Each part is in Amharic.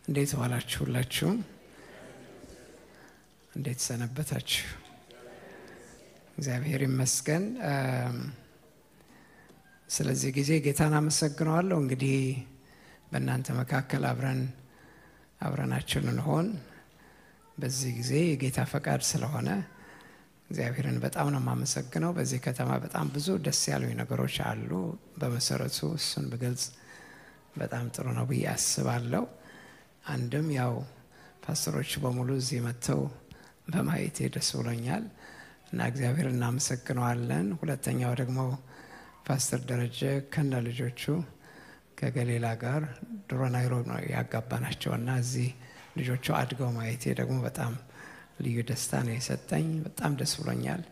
እንዴት ዋላችሁላችሁ? እንዴት ሰነበታችሁ? እግዚአብሔር ይመስገን። ስለዚህ ጊዜ ጌታን አመሰግናለሁ። እንግዲህ በእናንተ መካከል አብረናችሁ እንሆን በዚህ ጊዜ የጌታ ፈቃድ ስለሆነ እግዚአብሔርን በጣም ነው የማመሰግነው። በዚህ ከተማ በጣም ብዙ ደስ ያሉ ነገሮች አሉ። በመሰረቱ እሱን በግልጽ በጣም ጥሩ ነው ብዬ አስባለሁ። አንድም ያው ፓስተሮች በሙሉ እዚህ መጥተው በማየቴ ደስ ብሎኛል እና እግዚአብሔርን እናመሰግነዋለን። ሁለተኛው ደግሞ ፓስተር ደረጀ ከነ ልጆቹ ከገሌላ ጋር ድሮ ናይሮቢ ነው ያጋባናቸውና እዚህ ልጆቹ አድገው ማየቴ ደግሞ በጣም ልዩ ደስታ ነው የሰጠኝ። በጣም ደስ ብሎኛል።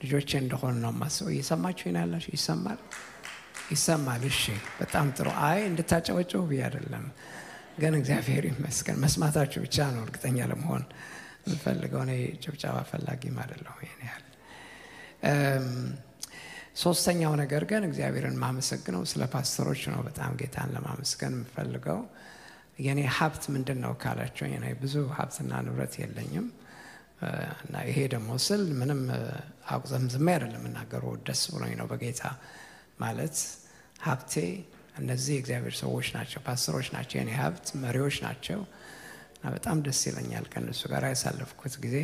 ልጆቼ እንደሆነ ነው የማስበው። እየሰማችሁኝ ያላችሁ? ይሰማል? እሺ፣ በጣም ጥሩ። አይ እንድታጨበጭቡ ብዬ አይደለም፣ ግን እግዚአብሔር ይመስገን መስማታችሁ ብቻ ነው እርግጠኛ ለመሆን የምፈልገው። እኔ ጭብጨባ ፈላጊም አይደለሁ ይሄን ያህል። ሶስተኛው ነገር ግን እግዚአብሔርን ማመሰግነው ስለ ፓስተሮች ነው። በጣም ጌታን ለማመስገን የምፈልገው የኔ ሀብት ምንድነው ካላችሁ፣ እኔ ብዙ ሀብትና ንብረት የለኝም እና ይሄ ደግሞ ስል ምንም አቁዘምዝሜ አይደለም እናገረው፣ ደስ ብሎኝ ነው በጌታ ማለት ሀብቴ እነዚህ እግዚአብሔር ሰዎች ናቸው፣ ፓስተሮች ናቸው፣ የኔ ሀብት መሪዎች ናቸው እና በጣም ደስ ይለኛል ከነሱ ጋር ያሳለፍኩት ጊዜ።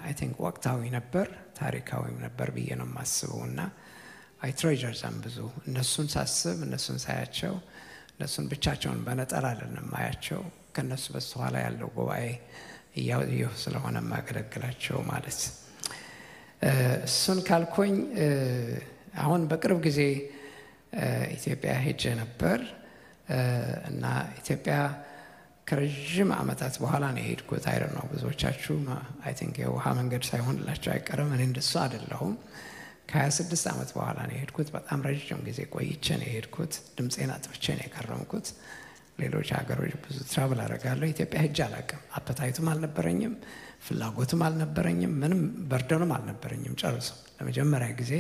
አይ ቲንክ ወቅታዊ ነበር፣ ታሪካዊም ነበር ብዬ ነው የማስበው እና አይ ትሬዠር ዘም ብዙ እነሱን ሳስብ እነሱን ሳያቸው እነሱን ብቻቸውን በነጠላ አይደለም ማያቸው፣ ከነሱ በስተኋላ ያለው ጉባኤ እያየሁ ስለሆነ ማገለግላቸው ማለት። እሱን ካልኩኝ አሁን በቅርብ ጊዜ ኢትዮጵያ ሄጄ ነበር እና ኢትዮጵያ ከረጅም ዓመታት በኋላ ነው የሄድኩት። አይደል ነው ብዙዎቻችሁ አይ ቲንክ የውሃ መንገድ ሳይሆንላችሁ አይቀርም። እኔ እንደሱ አይደለሁም። ከ26 ዓመት በኋላ ነው የሄድኩት። በጣም ረጅም ጊዜ ቆይቼ ነው የሄድኩት። ድምፄን አጥፍቼ ነው የከረምኩት። ሌሎች ሀገሮች ብዙ ትራቭል አደርጋለሁ። ኢትዮጵያ ሄጄ አላውቅም። አፐታይቱም አልነበረኝም፣ ፍላጎትም አልነበረኝም፣ ምንም በርደንም አልነበረኝም ጨርሶ። ለመጀመሪያ ጊዜ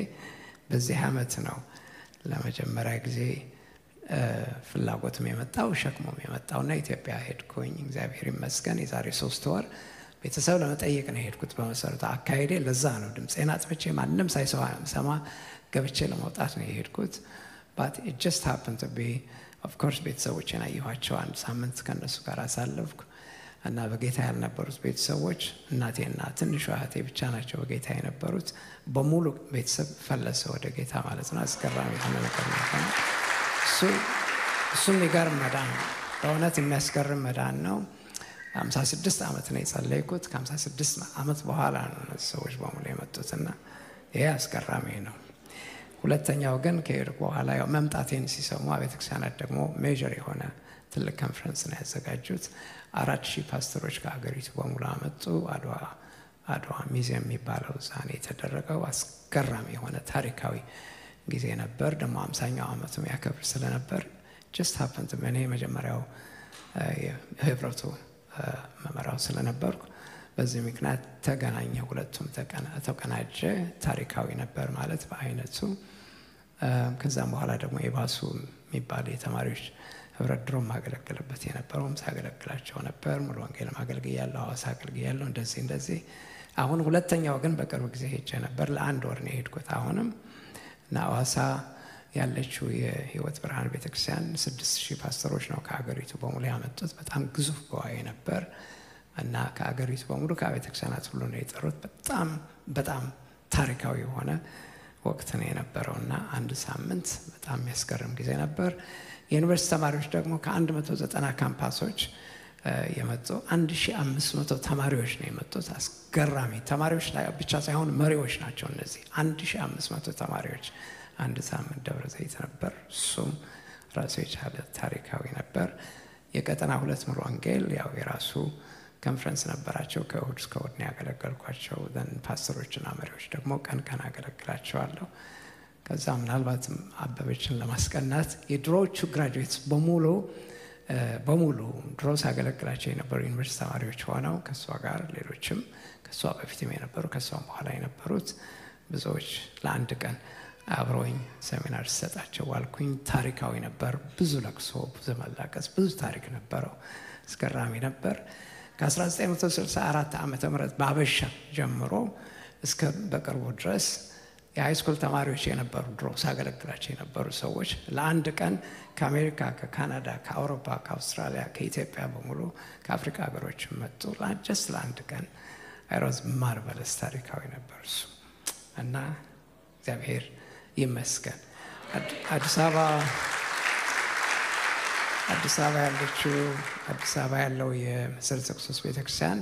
በዚህ ዓመት ነው ለመጀመሪያ ጊዜ ፍላጎትም የመጣው ሸክሞም የመጣውና ኢትዮጵያ ሄድኩኝ። እግዚአብሔር ይመስገን። የዛሬ 3 ወር ቤተሰብ ለመጠየቅ ነው የሄድኩት። በመሰረቱ አካሄዴ ለዛ ነው። ድምፄን አጥፍቼ ማንም ሳይሰማ ገብቼ ለመውጣት ነው የሄድኩት። but it just happened to be of course ቤተሰቦቼን አየኋቸው። 1 ሳምንት ከነሱ ጋር አሳለፍኩ እና በጌታ ያልነበሩት ቤተሰቦች እናቴና ትንሿ እህቴ ብቻ ናቸው በጌታ የነበሩት። በሙሉ ቤተሰብ ፈለሰ ወደ ጌታ ማለት ነው። አስገራሚ የሆነ ነገር ነው። እሱ የሚገርም መዳን ነው። በእውነት የሚያስገርም መዳን ነው። 56 ዓመት ነው የጸለይኩት። ከ56 ዓመት በኋላ ነው እነዚህ ሰዎች በሙሉ የመጡትና ይሄ አስገራሚ ነው። ሁለተኛው ግን ከሄድኩ በኋላ ያው መምጣቴን ሲሰሙ ቤተክርስቲያናት ደግሞ ሜጀር የሆነ ትልቅ ኮንፈረንስ ነው ያዘጋጁት። 4000 ፓስተሮች ከሀገሪቱ በሙሉ አመጡ። አድዋ ሚዚየም የሚባለው እዛ ነው የተደረገው። አስገራሚ የሆነ ታሪካዊ ጊዜ ነበር። ደግሞ 50ኛው ዓመቱም ያከብር ስለነበር just happened to እኔ መጀመሪያው ህብረቱ መመራው ስለነበርኩ በዚህ ምክንያት ተገናኘ። ሁለቱም ተቀናጀ። ታሪካዊ ነበር ማለት በአይነቱ። ከዛም በኋላ ደግሞ የባሱ የሚባል የተማሪዎች ህብረት ድሮ ማገለግልበት የነበረውም ሳገለግላቸው ነበር። ሙሉ ወንጌል ማገልግያለሁ፣ ሐዋሳ አገልግያለሁ። እንደዚህ አሁን ሁለተኛው ግን በቅርብ ጊዜ ሄጄ ነበር። ለ1 ወር ነው የሄድኩት። አሁንም እና ሐዋሳ ያለችው የህይወት ብርሃን ቤተክርስቲያን 6000 ፓስተሮች ነው ከሀገሪቱ በሙሉ ያመጡት። በጣም ግዙፍ ጉባኤ ነበር እና ከሀገሪቱ በሙሉ ከቤተክርስቲያናት ሁሉ ነው የጠሩት። በጣም ታሪካዊ የሆነ ወቅት ነው የነበረውና 1 ሳምንት በጣም የሚያስገርም ጊዜ ነበር። የዩኒቨርሲቲ ተማሪዎች ደግሞ ከ190 ካምፓሶች የመጡ 1500 ተማሪዎች ነው የመጡት። አስገራሚ ተማሪዎች ላይ ብቻ ሳይሆን መሪዎች ናቸው እነዚህ 1500 ተማሪዎች። 1 ሳምንት ደብረ ዘይት ነበር። እሱም ራሱ የቻለ ታሪካዊ ነበር። የቀጠና 2 ሙሉ ወንጌል ያው የራሱ ኮንፈረንስ ነበራቸው። ከእሁድ እስከ እሁድ ነው ያገለገልኳቸው። ፓስተሮችና መሪዎች ደግሞ ቀን አገለግላቸዋለሁ። ከዛ ምናልባትም አበበችን ለማስቀናት የድሮዎቹ ግራጁዌትስ በሙሉ ድሮ ሳገለግላቸው የነበሩ ዩኒቨርሲቲ ተማሪዎች ሆነው ከሷ ጋር ሌሎችም ከሷ በፊትም የነበሩ ከሷም በኋላ የነበሩት ብዙዎች ለ1 ቀን አብሮኝ ሴሚናር ሰጣቸው ዋልኩኝ። ታሪካዊ ነበር። ብዙ ለቅሶ፣ ብዙ መላቀስ፣ ብዙ ታሪክ ነበረው። አስገራሚ ነበር። ከ1964 ዓመተ ምህረት በአበሻ ጀምሮ እስከ በቅርቡ ድረስ የሃይስኩል ተማሪዎች የነበሩ ድሮ ሳገለግላቸው የነበሩ ሰዎች ለአንድ ቀን ከአሜሪካ፣ ከካናዳ፣ ከአውሮፓ፣ ከአውስትራሊያ፣ ከኢትዮጵያ በሙሉ ከአፍሪካ ሀገሮች መጡ። ጀስት ለአንድ ቀን አይሮዝ ማርቨለስ ታሪካዊ ነበር እሱ እና እግዚአብሔር ይመስገን። አዲስ አበባ ያለው የመሰረተ ክርስቶስ ቤተክርስቲያን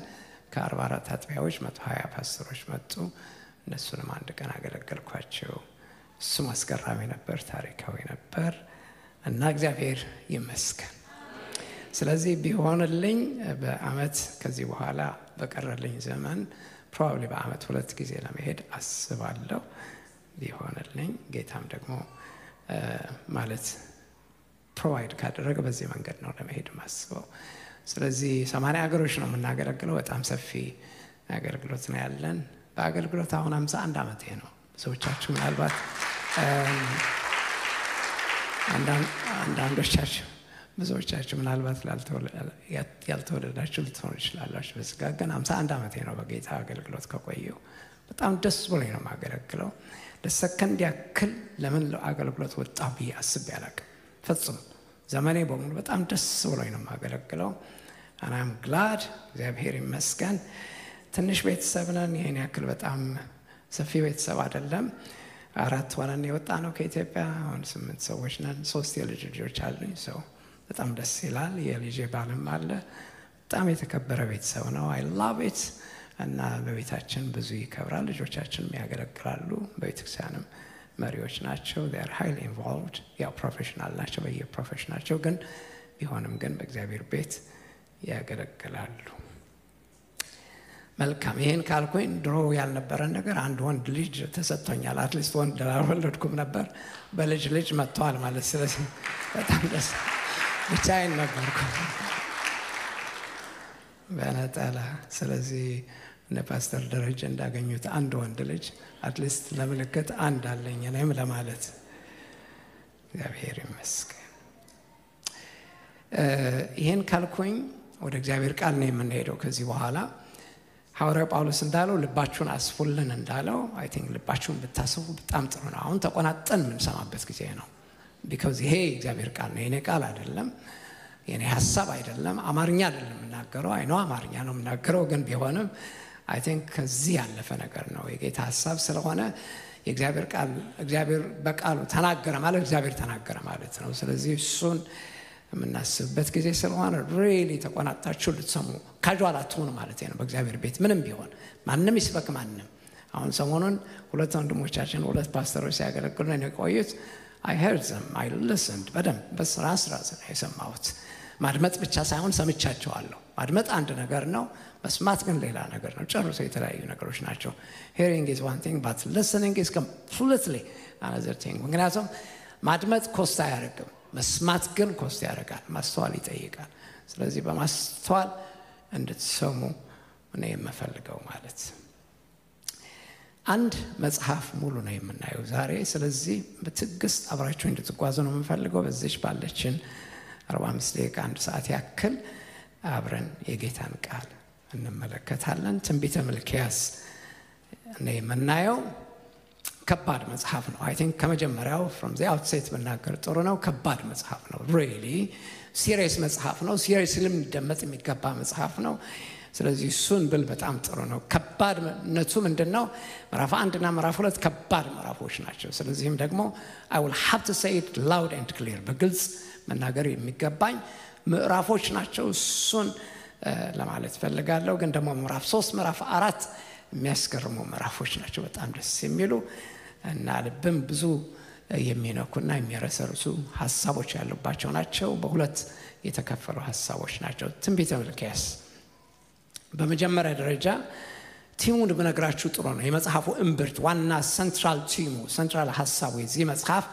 ከ44 አጥቢያዎች 120 ፓስተሮች መጡ። እነሱንም አንድ ቀን አገለገልኳቸው። እሱም አስገራሚ ነበር፣ ታሪካዊ ነበር እና እግዚአብሔር ይመስገን። ስለዚህ ቢሆንልኝ በአመት ከዚህ በኋላ በቀረልኝ ዘመን ፕሮባብሊ በአመት 2 ጊዜ ለመሄድ አስባለሁ። ቢሆንልኝ ጌታም ደግሞ ማለት ፕሮቫይድ ካደረገ በዚህ መንገድ ነው ለመሄድ ማስበው። ስለዚህ 80 ሀገሮች ነው የምናገለግለው። በጣም ሰፊ አገልግሎት ነው ያለን። በአገልግሎት አሁን 51 ዓመቴ ነው። ብዙዎቻችሁ ምናልባት ብዙዎቻችሁ ምናልባት ያልተወለዳችሁ ልትሆኑ ይችላላችሁ። በስጋ ግን 51 ዓመቴ ነው በጌታ አገልግሎት ከቆየው። በጣም ደስ ብሎኝ ነው የማገለግለው። ለሰከንድ ያክል ለምን አገልግሎት ወጣሁ ብዬ አስቤ አላውቅም። ፈጽሞ ዘመኔ በሙሉ በጣም ደስ ብሎኝ ነው የማገለግለው። አናም ግላድ እግዚአብሔር ይመስገን። ትንሽ ቤተሰብ ነን። ይሄን ያክል በጣም ሰፊ ቤተሰብ አይደለም። 4 ሆነን የወጣ ነው ከኢትዮጵያ። አሁን 8 ሰዎች ነን። 3 የልጅ ልጆች አሉኝ። ሰው በጣም ደስ ይላል። የልጄ ባልም አለ። በጣም የተከበረ ቤተሰብ ነው። አይ ላቭ ኢት እና በቤታችን ብዙ ይከብራል። ልጆቻችንም ያገለግላሉ። በቤተክርስቲያንም መሪዎች ናቸው። they are highly involved። ያው ፕሮፌሽናል ናቸው በየፕሮፌሽናቸው፣ ግን ቢሆንም ግን በእግዚአብሔር ቤት ያገለግላሉ። መልካም። ይሄን ካልኩኝ ድሮ ያልነበረን ነገር አንድ ወንድ ልጅ ተሰጥቶኛል። አትሊስት ወንድ አልወለድኩም ነበር፣ በልጅ ልጅ መጥቷል ማለት። ስለዚህ በጣም ደስ ብቻዬን ነበርኩ በነጠላ። ስለዚህ እነ ፓስተር ደረጀ እንዳገኙት አንድ ወንድ ልጅ አትሊስት ለምልክት አንድ አለኝ እኔም ለማለት እግዚአብሔር ይመስገን። ይሄን ካልኩኝ ወደ እግዚአብሔር ቃል ነው የምንሄደው። ከዚህ በኋላ ሐዋርያው ጳውሎስ እንዳለው ልባችሁን አስፉልን እንዳለው አይ ቲንክ ልባችሁን ብታስፉ በጣም ጥሩ ነው። አሁን ተቆናጠን የምንሰማበት ጊዜ ነው። ቢኮዝ ይሄ እግዚአብሔር ቃል ነው፣ የኔ ቃል አይደለም፣ የኔ ሀሳብ አይደለም፣ አማርኛ አይደለም የምናገረው። አይ ነው አማርኛ ነው የምናገረው፣ ግን ቢሆንም አይ ቲንክ ከዚህ ያለፈ ነገር ነው የጌታ ሀሳብ ስለሆነ የእግዚአብሔር ቃል እግዚአብሔር በቃሉ ተናገረ ማለት እግዚአብሔር ተናገረ ማለት ነው። ስለዚህ እሱን የምናስብበት ጊዜ ስለሆነ ሪሊ ተቆናጣችሁ ልትሰሙ ካጁዋል አትሆኑ ማለት ነው። በእግዚአብሔር ቤት ምንም ቢሆን ማንም ይስበክ ማንም። አሁን ሰሞኑን 2 ወንድሞቻችን 2 ፓስተሮች ሲያገለግሉ ነው የቆዩት። I heard them, I listened በደንብ በስራስ ነው የሰማሁት። ማድመጥ ብቻ ሳይሆን ሰምቻቸዋለሁ። ማድመጥ አንድ ነገር ነው፣ መስማት ግን ሌላ ነገር ነው። ጨርሶ የተለያዩ ነገሮች ናቸው። hearing is one thing but listening is completely another thing። ምክንያቱም ማድመጥ ኮስት አያደርግም፣ መስማት ግን ኮስት ያደርጋል፣ ማስተዋል ይጠይቃል። ስለዚህ በማስተዋል እንድትሰሙ እኔ የምፈልገው ማለት አንድ መጽሐፍ ሙሉ ነው የምናየው ዛሬ። ስለዚህ በትዕግስት አብራችሁ እንድትጓዙ ነው የምፈልገው። በዚች ባለችን 45 ደቂቃ 1 ሰዓት ያክል አብረን የጌታን ቃል እንመለከታለን። ትንቢተ ሚልክያስ ነው የምናየው። ከባድ መጽሐፍ ነው። አይ ቲንክ ከመጀመሪያው from the outset ብናገር ጥሩ ነው። ከባድ መጽሐፍ ነው። really serious መጽሐፍ ነው። seriously ሊደመጥ የሚገባ መጽሐፍ ነው። ስለዚህ እሱን ብል በጣም ጥሩ ነው። ከባድነቱ ምንድነው? ምዕራፍ 1 እና ምዕራፍ 2 ከባድ ምዕራፎች ናቸው። ስለዚህም ደግሞ I will have to say it loud and clear በግልጽ መናገር የሚገባኝ ምዕራፎች ናቸው። እሱን ለማለት ፈልጋለሁ። ግን ደግሞ ምዕራፍ 3 ምዕራፍ 4 የሚያስገርሙ ምዕራፎች ናቸው። በጣም ደስ የሚሉ እና ልብም ብዙ የሚነኩና የሚያረሰርሱ ሐሳቦች ያሉባቸው ናቸው። በሁለት የተከፈሉ ሐሳቦች ናቸው። ትንቢተ ሚልክያስ በመጀመሪያ ደረጃ ቲሙን ብነግራችሁ ጥሩ ነው። የመጽሐፉ እምብርት ዋና ሴንትራል ቲሙ ሴንትራል ሐሳቡ የዚህ መጽሐፍ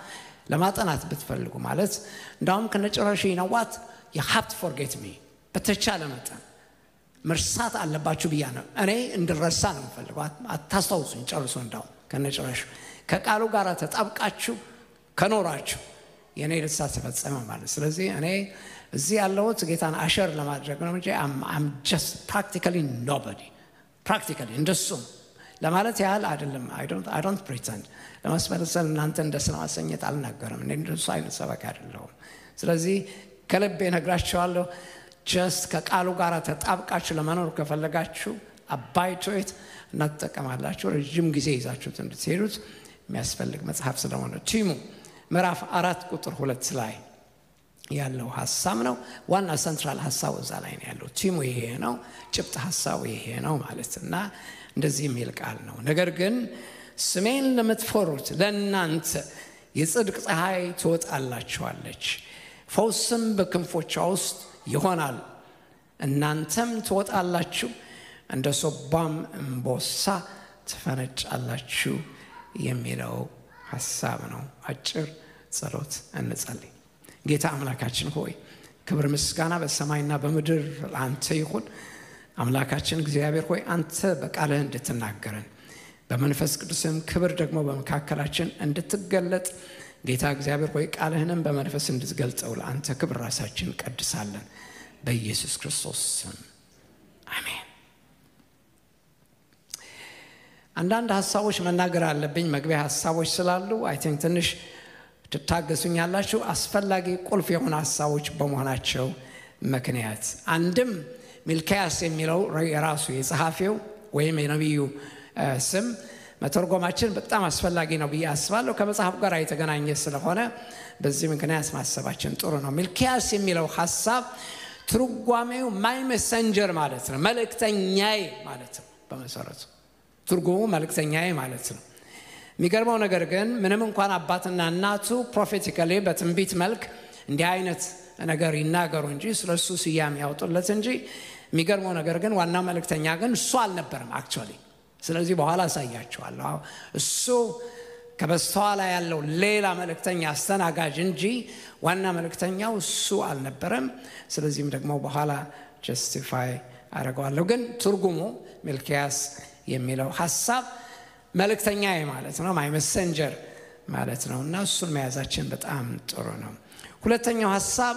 ለማጠናት ብትፈልጉ ማለት እንዳውም ከነጨራሽ ይነዋት you have to forget me በተቻለ መጠን መርሳት አለባችሁ ብያ ነው። እኔ እንድረሳ ነው የምፈልገው። አታስታውሱኝ ጨርሶ እንዳው ከነጭራሹ ከቃሉ ጋር ተጣብቃችሁ ከኖራችሁ የኔ ደስታ ተፈጸመ ማለት። ስለዚህ እኔ እዚህ ያለሁት ጌታን አሸር ለማድረግ ነው እንጂ I'm just practically nobody practically እንደሱ ለማለት ያህል አይደለም። I don't pretend ለማስመሰል እናንተ እንደስማሰኘት አልናገርም። እኔ እንደሱ አይነት ሰበካ አይደለሁም። ስለዚህ ከልቤ ነግራችኋለሁ just ከቃሉ ጋር ተጣብቃችሁ ለመኖር ከፈለጋችሁ abide to it እና ተጠቀማላችሁ። ረጅም ጊዜ ይዛችሁት እንድትሄዱት የሚያስፈልግ መጽሐፍ ስለሆነ ቲሙ ምዕራፍ 4 ቁጥር 2 ላይ ያለው ሐሳብ ነው። ዋና ሰንትራል ሐሳቡ እዛ ላይ ነው ያለው። ቲሙ ይሄ ነው፣ ጭብጥ ሐሳቡ ይሄ ነው ማለትና እንደዚህ የሚል ቃል ነው። ነገር ግን ስሜን ለምትፈሩት ለእናንተ የጽድቅ ፀሐይ ትወጣላችኋለች፣ ፈውስም በክንፎቿ ውስጥ ይሆናል፣ እናንተም ትወጣላችሁ፣ እንደ ሶባም እምቦሳ ትፈነጫላችሁ የሚለው ሐሳብ ነው። አጭር ጸሎት እንጸልይ። ጌታ አምላካችን ሆይ ክብር ምስጋና በሰማይና በምድር ለአንተ ይሁን። አምላካችን እግዚአብሔር ሆይ አንተ በቃልህ እንድትናገረን በመንፈስ ቅዱስም ክብር ደግሞ በመካከላችን እንድትገለጥ ጌታ እግዚአብሔር ሆይ ቃልህንም በመንፈስ እንድትገልጸው ለአንተ ክብር ራሳችን ቀድሳለን በኢየሱስ ክርስቶስ ስም አሜን። አንዳንድ ሐሳቦች መናገር አለብኝ። መግቢያ ሐሳቦች ስላሉ አይ ቲንክ ትንሽ ትታገሱኛላችሁ። አስፈላጊ ቁልፍ የሆኑ ሐሳቦች በመሆናቸው ምክንያት አንድም ሚልክያስ የሚለው የራሱ የጸሐፊው ወይም የነቢዩ ስም መተርጎማችን በጣም አስፈላጊ ነው ብዬ አስባለሁ። ከመጽሐፍ ጋር የተገናኘ ስለሆነ በዚህ ምክንያት ማሰባችን ጥሩ ነው። ሚልክያስ የሚለው ሐሳብ ትርጓሜው ማይ ሜሰንጀር ማለት ነው፣ መልእክተኛዬ ማለት ነው። በመሰረቱ ትርጉሙ መልእክተኛዬ ማለት ነው። የሚገርመው ነገር ግን ምንም እንኳን አባትና እናቱ ፕሮፌቲካሊ በትንቢት መልክ እንዲህ አይነት ነገር ይናገሩ እንጂ ስለሱ ስያሜ ያወጡለት እንጂ የሚገርመው ነገር ግን ዋና መልእክተኛ ግን እሱ አልነበረም አክቹአሊ። ስለዚህ በኋላ አሳያችኋለሁ። እሱ ከበስተኋላ ያለው ሌላ መልእክተኛ አስተናጋጅ እንጂ ዋና መልእክተኛው እሱ አልነበረም። ስለዚህም ደግሞ በኋላ ጀስቲፋይ አደርገዋለሁ። ግን ትርጉሙ ሚልክያስ የሚለው ሐሳብ መልእክተኛዬ ማለት ነው፣ ማይ ሜሰንጀር ማለት ነው እና እሱን መያዛችን በጣም ጥሩ ነው። ሁለተኛው ሐሳብ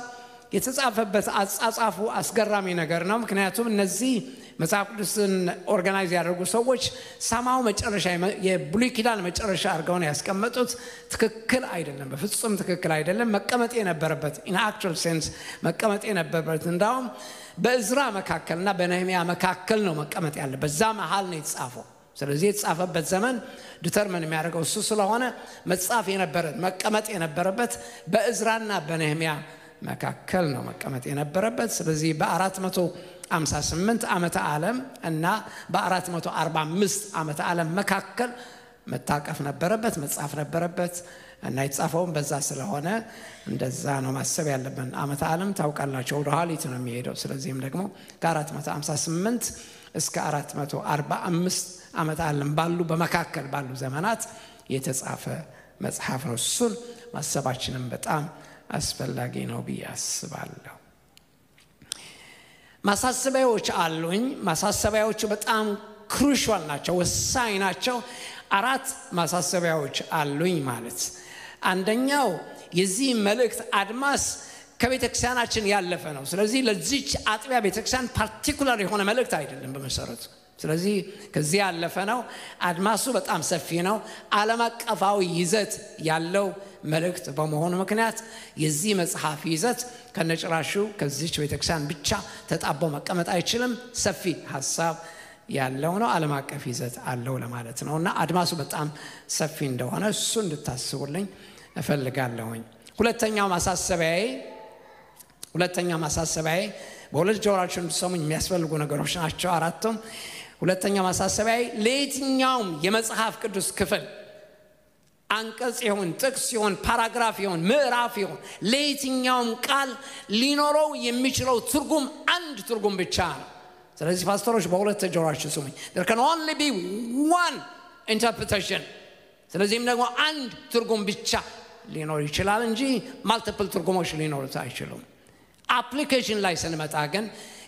የተጻፈበት አጻጻፉ አስገራሚ ነገር ነው። ምክንያቱም እነዚህ መጽሐፍ ቅዱስን ኦርጋናይዝ ያደረጉ ሰዎች ሰማው መጨረሻ የብሉይ ኪዳን መጨረሻ አድርገው ነው ያስቀመጡት። ትክክል አይደለም፣ በፍጹም ትክክል አይደለም። መቀመጥ የነበረበት ኢን አክቹዋል ሴንስ መቀመጥ የነበረበት እንዳውም በእዝራ መካከልና በነህምያ መካከል ነው መቀመጥ ያለበት። በዛ መሃል ነው የተጻፈው። ስለዚህ የተጻፈበት ዘመን ዲተርሚን የሚያደርገው እሱ ስለሆነ መጻፍ የነበረበት መቀመጥ የነበረበት በእዝራና በነህምያ መካከል ነው መቀመጥ የነበረበት። ስለዚህ በ458 ዓመተ ዓለም እና በ445 ዓመተ ዓለም መካከል መታቀፍ ነበረበት፣ መጻፍ ነበረበት እና የተጻፈውም በዛ ስለሆነ እንደዛ ነው ማሰብ ያለብን። ዓመተ ዓለም ታውቃላችሁ ወደ ኋሊት ነው የሚሄደው። ስለዚህም ደግሞ ከ458 እስከ 445 ዓመተ ዓለም ባሉ በመካከል ባሉ ዘመናት የተጻፈ መጽሐፍ ነው። እሱን ማሰባችንም በጣም አስፈላጊ ነው ብዬ አስባለሁ። ማሳሰቢያዎች አሉኝ። ማሳሰቢያዎቹ በጣም ክሩሻል ናቸው፣ ወሳኝ ናቸው። 4 ማሳሰቢያዎች አሉኝ ማለት አንደኛው የዚህ መልእክት አድማስ ከቤተክርስቲያናችን ያለፈ ነው። ስለዚህ ለዚች አጥቢያ ቤተክርስቲያን ፓርቲኩላር የሆነ መልእክት አይደለም በመሰረቱ። ስለዚህ ከዚህ ያለፈ ነው። አድማሱ በጣም ሰፊ ነው። ዓለም አቀፋዊ ይዘት ያለው መልእክት በመሆኑ ምክንያት የዚህ መጽሐፍ ይዘት ከነጭራሹ ከዚች ቤተክርስቲያን ብቻ ተጣቦ መቀመጥ አይችልም። ሰፊ ሐሳብ ያለው ነው። ዓለም አቀፍ ይዘት አለው ለማለት ነውና አድማሱ በጣም ሰፊ እንደሆነ እሱ እንድታስቡልኝ እፈልጋለሁኝ። ሁለተኛው ማሳሰቢያዬ በሁለት ጆሮአችሁ እንድትሰሙኝ የሚያስፈልጉ ነገሮች ናቸው አራቱም። ሁለተኛው ማሳሰቢያዬ ለየትኛውም የመጽሐፍ ቅዱስ ክፍል አንቀጽ ይሁን ጥቅስ ይሁን ፓራግራፍ ይሁን ምዕራፍ ይሁን ለየትኛውም ቃል ሊኖረው የሚችለው ትርጉም አንድ ትርጉም ብቻ ነው። ስለዚህ ፓስተሮች በሁለት ጆሮአችሁ ስሙኝ። there can only be one interpretation። ስለዚህም ደግሞ አንድ ትርጉም ብቻ ሊኖር ይችላል እንጂ ማልቲፕል ትርጉሞች ሊኖሩት አይችሉም። አፕሊኬሽን ላይ ስንመጣ ግን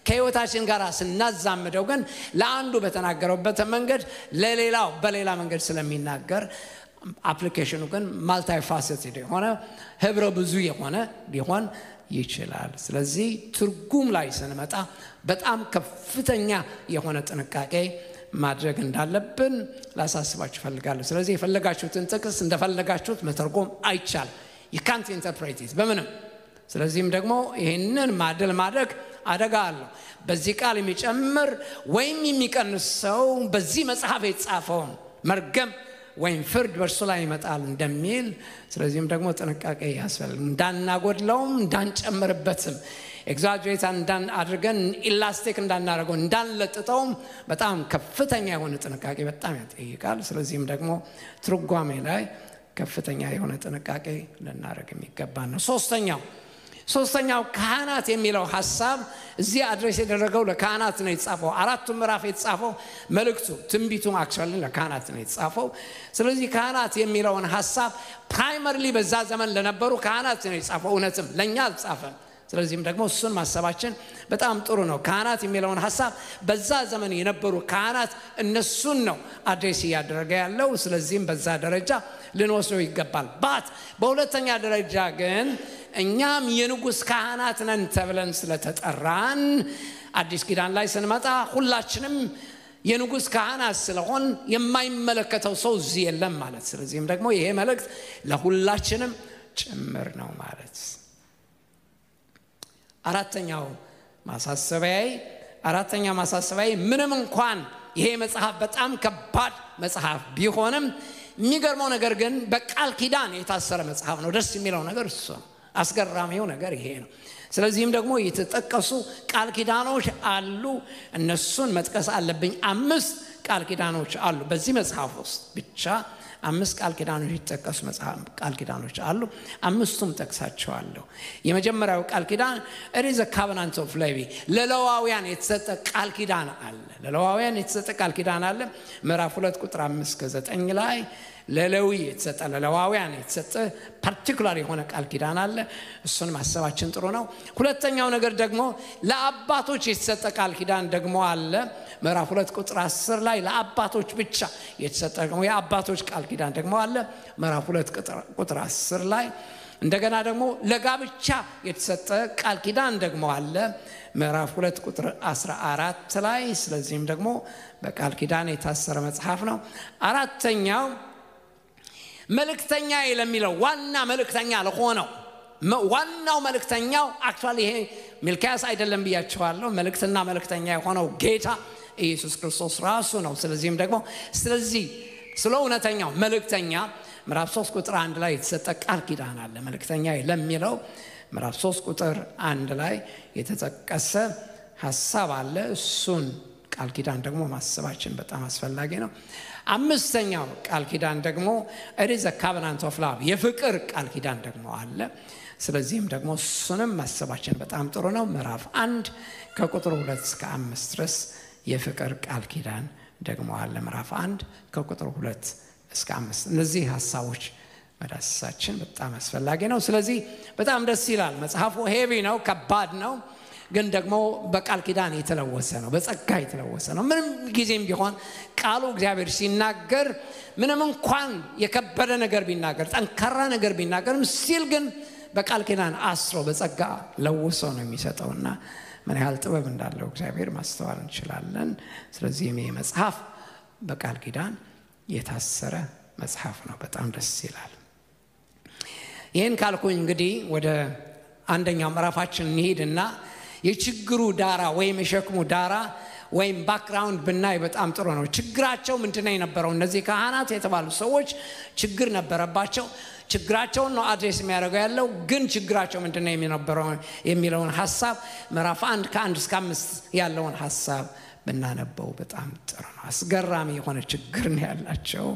ከህይወታችን ጋር ስናዛምደው ግን ለአንዱ በተናገረበት መንገድ ለሌላው በሌላ መንገድ ስለሚናገር አፕሊኬሽኑ ግን ማልታይ ፋሴትድ የሆነ ህብረ ብዙ የሆነ ሊሆን ይችላል። ስለዚህ ትርጉም ላይ ስንመጣ በጣም ከፍተኛ የሆነ ጥንቃቄ ማድረግ እንዳለብን ላሳስባችሁ ፈልጋለሁ። ስለዚህ የፈለጋችሁትን ጥቅስ እንደፈለጋችሁት መተርጎም አይቻልም። you can't interpret it በምንም። ስለዚህም ደግሞ ይሄንን ማድረግ አደጋ አለው። በዚህ ቃል የሚጨምር ወይም የሚቀንስ ሰው በዚህ መጽሐፍ የተጻፈውን መርገም ወይም ፍርድ በእርሱ ላይ ይመጣል እንደሚል፣ ስለዚህም ደግሞ ጥንቃቄ ያስፈልጋል። እንዳናጎድለውም እንዳንጨምርበትም ኤግዛጀሬት አድርገን ኢላስቲክ እንዳናደርገው እንዳንለጥጠውም በጣም ከፍተኛ የሆነ ጥንቃቄ በጣም ያጠይቃል። ስለዚህም ደግሞ ትርጓሜ ላይ ከፍተኛ የሆነ ጥንቃቄ ልናደርግ የሚገባ ነው። ሶስተኛው ካህናት የሚለው ሐሳብ እዚህ አድሬስ የተደረገው ለካህናት ነው የተጻፈው። አራቱ ምዕራፍ የተጻፈው መልእክቱ ትንቢቱ አክቹአሊ ለካህናት ነው የተጻፈው። ስለዚህ ካህናት የሚለውን ሐሳብ ፕራይመሪሊ በዛ ዘመን ለነበሩ ካህናት ነው የተጻፈው፣ እውነትም ለኛ አልጻፈም። ስለዚህም ደግሞ እሱን ማሰባችን በጣም ጥሩ ነው። ካህናት የሚለውን ሐሳብ በዛ ዘመን የነበሩ ካህናት እነሱን ነው አድሬስ ያደረገ ያለው። ስለዚህም በዛ ደረጃ ልንወስደው ይገባል። በሁለተኛ ደረጃ ግን እኛም የንጉስ ካህናት ነን ተብለን ስለተጠራን አዲስ ኪዳን ላይ ስንመጣ ሁላችንም የንጉስ ካህናት ስለሆን የማይመለከተው ሰው እዚህ የለም ማለት። ስለዚህም ደግሞ ይሄ መልእክት ለሁላችንም ጭምር ነው ማለት። አራተኛው ማሳሰቢያዬ ምንም እንኳን ይሄ መጽሐፍ በጣም ከባድ መጽሐፍ ቢሆንም የሚገርመው ነገር ግን በቃል ኪዳን የታሰረ መጽሐፍ ነው። ደስ የሚለው ነገር እሱ ነው። አስገራሚው ነገር ይሄ ነው። ስለዚህም ደግሞ የተጠቀሱ ቃል ኪዳኖች አሉ። እነሱን መጥቀስ አለብኝ። 5 ቃል ኪዳኖች አሉ በዚህ መጽሐፍ ውስጥ ብቻ 5 ቃል ኪዳኖች የተጠቀሱ ቃል ኪዳኖች አሉ። 5ቱም ጠቅሳቸዋለሁ። የመጀመሪያው ቃል ኪዳን it is a covenant of Levi ለሌዋውያን የተሰጠ ቃል ኪዳን አለ። ምዕራፍ 2 ቁጥር 5-9 ላይ ለሌዊ የተሰጠ ለሌዋውያን የተሰጠ ፓርቲኩላር የሆነ ቃል ኪዳን አለ። እሱን ማሰባችን ጥሩ ነው። ሁለተኛው ነገር ደግሞ ለአባቶች የተሰጠ ቃል ኪዳን ደግሞ አለ። ምዕራፍ 2 ቁጥር 10 ላይ ለአባቶች ብቻ የተሰጠ ደግሞ የአባቶች ቃል ኪዳን ደግሞ አለ። ምዕራፍ 2 ቁጥር 10 ላይ እንደገና ደግሞ ለጋብቻ የተሰጠ ቃል ኪዳን ደግሞ አለ። ምዕራፍ 2 ቁጥር 14 ላይ። ስለዚህም ደግሞ በቃል ኪዳን የታሰረ መጽሐፍ ነው። አራተኛው መልእክተኛ ለሚለው ዋና መልእክተኛ ለሆነው ዋናው መልእክተኛው አክቹአሊ ይሄ ሚልኪያስ አይደለም ብያችኋለሁ። መልእክትና መልእክተኛ የሆነው ጌታ ኢየሱስ ክርስቶስ ራሱ ነው። ስለዚህም ደግሞ ስለ እውነተኛው መልእክተኛ ምዕራፍ 3 ቁጥር 1 ላይ የተሰጠ ቃል ኪዳን አለ። መልእክተኛ ለሚለው ምዕራፍ 3 ቁጥር 1 ላይ የተጠቀሰ ሐሳብ አለ። እሱን ቃል ኪዳን ደግሞ ማሰባችን በጣም አስፈላጊ ነው። አምስተኛው ቃል ኪዳን ደግሞ it is a covenant of love የፍቅር ቃል ኪዳን ደግሞ አለ። ስለዚህም ደግሞ እሱንም ማሰባችን በጣም ጥሩ ነው። ምዕራፍ 1 ከቁጥር 2-5 ድረስ የፍቅር ቃል ኪዳን ደግሞ አለ። ምዕራፍ 1 ከቁጥር 2-5 እነዚህ ሐሳቦች መዳሰሳችን በጣም አስፈላጊ ነው። ስለዚህ በጣም ደስ ይላል። መጽሐፉ ሄቪ ነው፣ ከባድ ነው፣ ግን ደግሞ በቃል ኪዳን የተለወሰ ነው፣ በጸጋ የተለወሰ ነው። ምንም ጊዜም ቢሆን ቃሉ እግዚአብሔር ሲናገር ምንም እንኳን የከበደ ነገር ቢናገር ጠንካራ ነገር ቢናገርም ሲል ግን በቃል ኪዳን አስሮ በጸጋ ለውሶ ነው የሚሰጠውና ምን ያህል ጥበብ እንዳለው እግዚአብሔር ማስተዋል እንችላለን። ስለዚህ ይሄ መጽሐፍ በቃል ኪዳን የታሰረ መጽሐፍ ነው። በጣም ደስ ይላል። ይሄን ካልኩኝ እንግዲህ ወደ አንደኛው ምዕራፋችን እንሄድና የችግሩ ዳራ ወይም የሸክሙ ዳራ ወይም ባክግራውንድ ብናይ በጣም ጥሩ ነው። ችግራቸው ምንድነው የነበረው? እነዚህ ካህናት የተባሉ ሰዎች ችግር ነበረባቸው። ችግራቸውን ነው አድሬስ የሚያደርገው ያለው። ግን ችግራቸው ምንድነው የሚነበረው የሚለውን ሐሳብ ምዕራፍ 1 ከ1-5 ያለውን ሐሳብ ብናነበው በጣም ጥሩ ነው። አስገራሚ የሆነ ችግር ነው ያላቸው።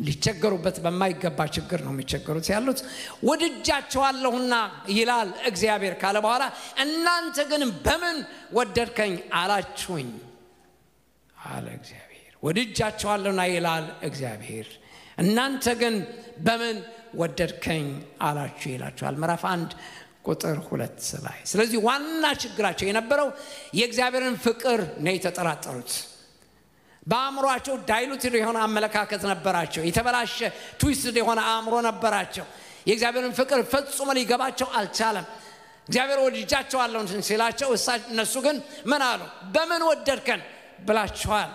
ሊቸገሩበት በማይገባ ችግር ነው የሚቸገሩት ያሉት። ወድጃቸዋለሁና ይላል እግዚአብሔር ካለ በኋላ እናንተ ግን በምን ወደድከኝ አላችሁኝ አለ እግዚአብሔር። ወድጃቸዋለሁና ይላል እግዚአብሔር፣ እናንተ ግን በምን ወደድከኝ አላችሁ ይላችኋል። ምዕራፍ 1 ቁጥር 2 ላይ ስለዚህ ዋና ችግራቸው የነበረው የእግዚአብሔርን ፍቅር ነው የተጠራጠሩት በአእምሮአቸው ዳይሉትድ የሆነ አመለካከት ነበራቸው የተበላሸ ትዊስትድ የሆነ አእምሮ ነበራቸው የእግዚአብሔርን ፍቅር ፈጽሞ ሊገባቸው አልቻለም እግዚአብሔር ወድጃቸዋለሁ ሲላቸው እነሱ ግን ምን አሉ በምን ወደድከን ብላችኋል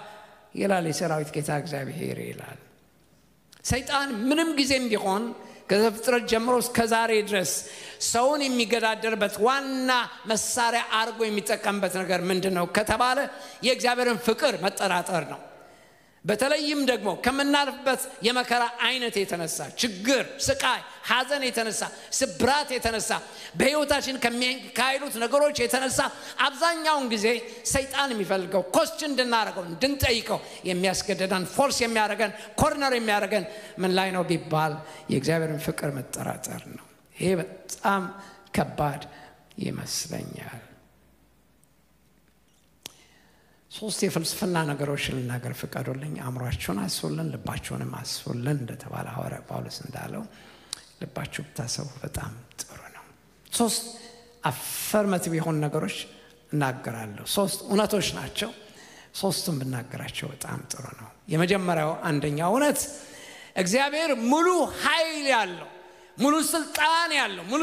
ይላል የሰራዊት ጌታ እግዚአብሔር ይላል ሰይጣን ምንም ጊዜም ቢሆን ከዘፍጥረት ጀምሮ እስከ ዛሬ ድረስ ሰውን የሚገዳደርበት ዋና መሳሪያ አርጎ የሚጠቀምበት ነገር ምንድነው ከተባለ የእግዚአብሔርን ፍቅር መጠራጠር ነው በተለይም ደግሞ ከመናልፍበት የመከራ አይነት የተነሳ ችግር ስቃይ ሐዘን የተነሳ ስብራት የተነሳ በህይወታችን ከሚካሄዱት ነገሮች የተነሳ አብዛኛውን ጊዜ ሰይጣን የሚፈልገው ኮስችን እንድናረገው እንድንጠይቀው የሚያስገድደን ፎርስ የሚያደርገን ኮርነር የሚያደርገን ምን ላይ ነው ቢባል የእግዚአብሔርን ፍቅር መጠራጠር ነው ይሄ በጣም ከባድ ይመስለኛል ሶስት የፍልስፍና ነገሮች ልናገር ፍቀዱልኝ አእምሮአችሁን አስፉልን ልባችሁንም አስፉልን እንደተባለ ሐዋርያ ጳውሎስ እንዳለው ልባችሁ ብታሰቡ በጣም ጥሩ ነው ሶስት አፈርማቲቭ የሆኑ ነገሮች እናገራለሁ ሶስት እውነቶች ናቸው ሶስቱም ብናገራቸው በጣም ጥሩ ነው የመጀመሪያው አንደኛው እውነት እግዚአብሔር ሙሉ ኃይል ያለው ሙሉ ስልጣን ያለው ሙሉ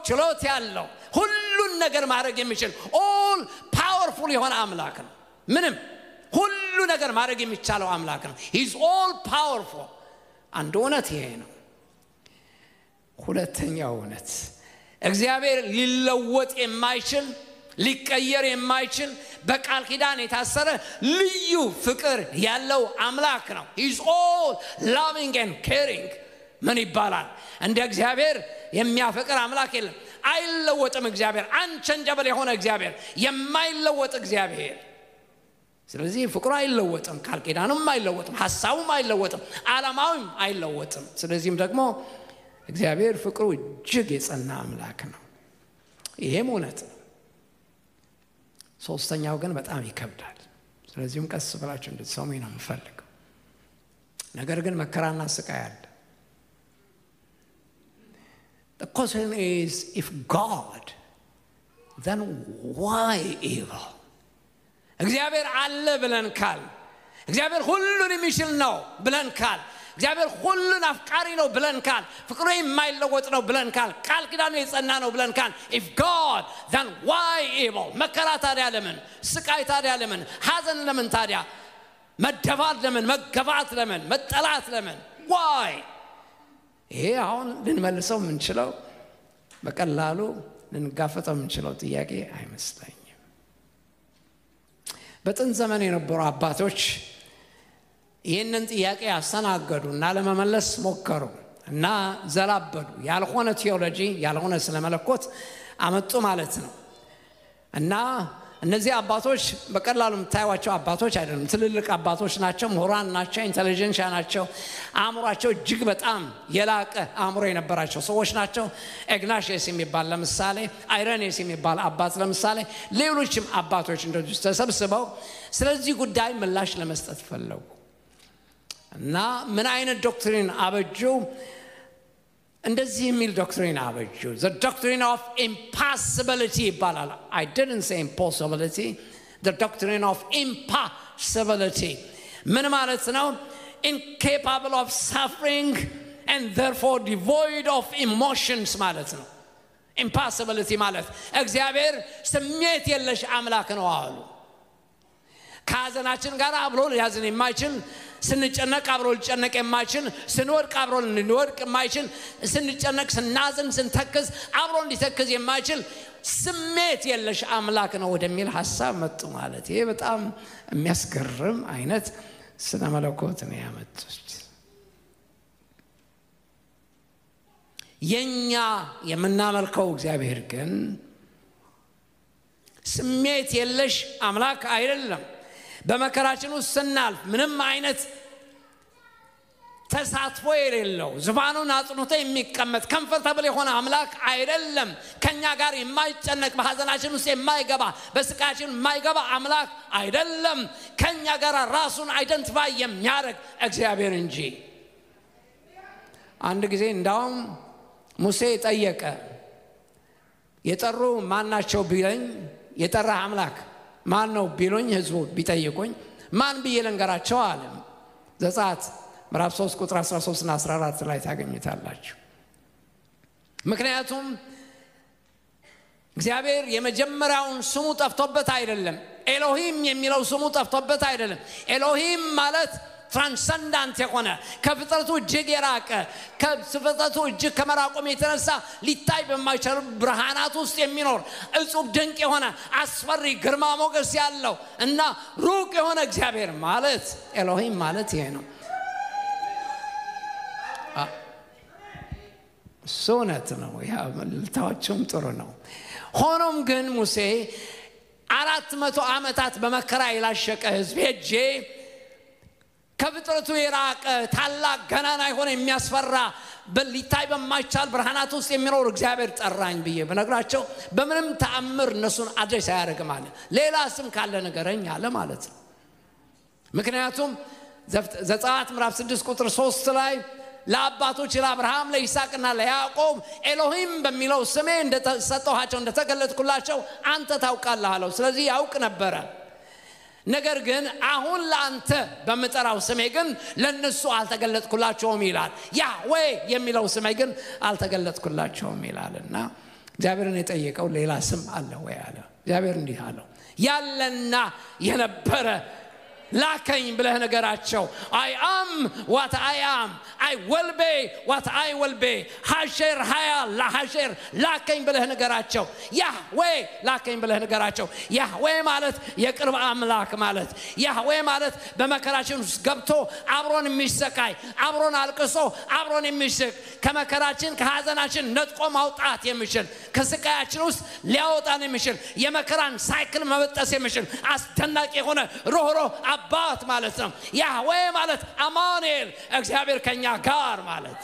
ችሎታ ያለው ሁሉን ነገር ማድረግ የሚችል ኦል ፓወርፉል የሆነ አምላክ ነው ምንም ሁሉ ነገር ማድረግ የሚቻለው አምላክ ነው he is all powerful አንድ እውነት ይሄ ነው ሁለተኛው እውነት እግዚአብሔር ሊለወጥ የማይችል ሊቀየር የማይችል በቃል ኪዳን የታሰረ ልዩ ፍቅር ያለው አምላክ ነው he is all loving and caring ምን ይባላል እንደ እግዚአብሔር የሚያፈቅር አምላክ የለም አይለወጥም እግዚአብሔር አንቸንጀብል የሆነ እግዚአብሔር የማይለወጥ እግዚአብሔር ስለዚህ ፍቅሩ አይለወጥም ቃል ኪዳኑም አይለወጥም ሐሳቡም አይለወጥም ዓላማውም አይለወጥም ስለዚህም ደግሞ እግዚአብሔር ፍቅሩ እጅግ የጸና አምላክ ነው ይሄም እውነት ነው ሶስተኛው ግን በጣም ይከብዳል ስለዚህም ቀስ ብላችሁ እንድትሰሙኝ ነው የምፈልገው ነገር ግን መከራና ስቃይ አለ The question is if God then why evil እግዚአብሔር አለ ብለን ካል እግዚአብሔር ሁሉን የሚችል ነው ብለን ካል እግዚአብሔር ሁሉን አፍቃሪ ነው ብለን ካል ፍቅሩ የማይለወጥ ነው ብለን ካል ቃል ኪዳኑ የጸና ነው ብለን ካል if God then why evil መከራ ታዲያ ለምን ስቃይ ታዲያ ለምን ሐዘን ለምን ታዲያ መደባት ለምን መገባት ለምን መጠላት ለምን why ይሄ አሁን ልንመልሰው የምንችለው በቀላሉ ልንጋፈጠው የምንችለው ጥያቄ አይመስለኝም በጥንት ዘመን የነበሩ አባቶች ይህንን ጥያቄ አስተናገዱና ለመመለስ ሞከሩ እና ዘላበዱ ያልሆነ ቴዎሎጂ ያልሆነ ስለመለኮት አመጡ ማለት ነው እና እነዚህ አባቶች በቀላሉ የምታዩዋቸው አባቶች አይደሉም ትልልቅ አባቶች ናቸው ምሁራን ናቸው ኢንተለጀንስ ናቸው አእምሮአቸው እጅግ በጣም የላቀ አእምሮ የነበራቸው ሰዎች ናቸው ኢግናሽየስ የሚባል ለምሳሌ አይረኔስ የሚባል አባት ለምሳሌ ሌሎችም አባቶች እንደዚህ ተሰብስበው ስለዚህ ጉዳይ ምላሽ ለመስጠት ፈለጉ እና ምን አይነት ዶክትሪን አበጁ እንደዚህ የሚል ዶክትሪን አበጁ the doctrine of impossibility ይባላል I didn't say impossibility the doctrine of impossibility ምን ማለት ነው incapable of suffering and therefore devoid of emotions ማለት ነው impossibility ማለት እግዚአብሔር ስሜት የለሽ አምላክ ነው አሉ ካዘናችን ጋር አብሮ ሊያዝን የማይችል ስንጨነቅ አብሮ ሊጨነቅ የማይችል ስንወድቅ አብሮ ሊወድቅ የማይችል ስንጨነቅ ስናዝን ስንተክዝ አብሮ ሊተክዝ የማይችል ስሜት የለሽ አምላክ ነው ወደሚል ሐሳብ መጡ ማለት ይሄ በጣም የሚያስገርም አይነት ስነ መለኮት ነው ያመጡት የኛ የምናመልከው እግዚአብሔር ግን ስሜት የለሽ አምላክ አይደለም በመከራችን ውስጥ ስናልፍ ምንም አይነት ተሳትፎ የሌለው ዙፋኑን አጽንቶ የሚቀመጥ ኮምፎርታብል የሆነ አምላክ አይደለም ከኛ ጋር የማይጨነቅ በሐዘናችን ውስጥ የማይገባ በስቃያችን የማይገባ አምላክ አይደለም ከኛ ጋር ራሱን አይደንቲፋይ የሚያደርግ እግዚአብሔር እንጂ አንድ ጊዜ እንዳውም ሙሴ ጠየቀ የጠሩ ማናቸው ቢለኝ የጠራ አምላክ ማን ነው ቢሉኝ ህዝቡ ቢጠይቁኝ ማን ብዬ ልንገራቸው አለ። ዘጸአት ምዕራፍ 3 ቁጥር 13 እና 14 ላይ ታገኙታላችሁ። ምክንያቱም እግዚአብሔር የመጀመሪያውን ስሙ ጠፍቶበት አይደለም። ኤሎሂም የሚለው ስሙ ጠፍቶበት አይደለም። ኤሎሂም ማለት ትራንሰንዳንት የሆነ ከፍጥረቱ እጅግ የራቀ ከፍጥረቱ እጅግ ከመራቆም የተነሳ ሊታይ በማይችል ብርሃናት ውስጥ የሚኖር እጹብ ድንቅ የሆነ አስፈሪ ግርማ ሞገስ ያለው እና ሩቅ የሆነ እግዚአብሔር ማለት ኤሎሂም ማለት ይሄ ነው። ሶነት ነው ያ ልታውቹም ጥሩ ነው። ሆኖም ግን ሙሴ 400 ዓመታት በመከራ ይላሸቀ ህዝብ ሄጄ ከፍጥረቱ የራቀ ታላቅ ገናና የሆነ የሚያስፈራ በሊታይ በማይቻል ብርሃናት ውስጥ የሚኖር እግዚአብሔር ጠራኝ ብዬ በነግራቸው በምንም ተአምር እነሱን አድሬስ አያደርግም አለ። ሌላ ስም ካለ ነገረኝ አለ ማለት ነው። ምክንያቱም ዘጸአት ምዕራፍ 6 ቁጥር 3 ላይ ለአባቶች ለአብርሃም ለይስሐቅና ለያዕቆብ ኤሎሂም በሚለው ስሜ እንደተሰጠኋቸው እንደተገለጥኩላቸው አንተ ታውቃለህ አለው። ስለዚህ ያውቅ ነበር። ነገር ግን አሁን ለአንተ በመጠራው ስሜ ግን ለነሱ አልተገለጥኩላቸውም ይላል። ያህዌ የሚለው ስሜ ግን አልተገለጥኩላቸውም ይላልና እግዚአብሔርን የጠየቀው ሌላ ስም አለ ወይ አለ። እግዚአብሔር እንዲህ አለው ያለና የነበረ ላከኝ ብለህ ነገራቸው። I am what I am, I will be what I will be. ሐሸር ሃያ ለሐሸር ላከኝ ብለህ ነገራቸው። ያህዌ ላከኝ ብለህ ነገራቸው። ያህዌ ማለት የቅርብ አምላክ ማለት ያህዌ ማለት በመከራችን ውስጥ ገብቶ አብሮን የሚሰቃይ አብሮን አልቅሶ አብሮን የሚስቅ ከመከራችን ከሐዘናችን ነጥቆ ማውጣት የሚችል ከስቃያችን ውስጥ ሊያወጣን የሚችል የመከራን ሳይክል መበጠስ የሚችል አስደናቂ የሆነ ሮህሮህ አባት ማለት ነው። ያህዌ ማለት አማኑኤል እግዚአብሔር ከኛ ጋር ማለት።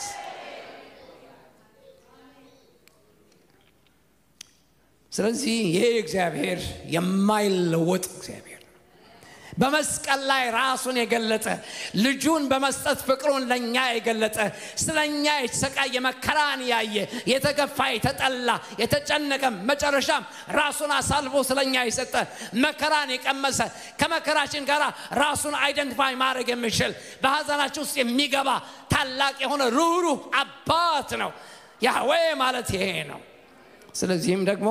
ስለዚህ ይሄ እግዚአብሔር የማይለወጥ እግዚአብሔር በመስቀል ላይ ራሱን የገለጠ ልጁን በመስጠት ፍቅሩን ለኛ የገለጠ ስለኛ የተሰቃየ መከራን ያየ የተገፋ የተጠላ የተጨነቀ መጨረሻም ራሱን አሳልፎ ስለኛ የሰጠ መከራን የቀመሰ ከመከራችን ጋር ራሱን አይደንቲፋይ ማድረግ የሚችል በሐዘናችን ውስጥ የሚገባ ታላቅ የሆነ ሩህሩህ አባት ነው። ያህዌ ማለት ይሄ ነው። ስለዚህም ደግሞ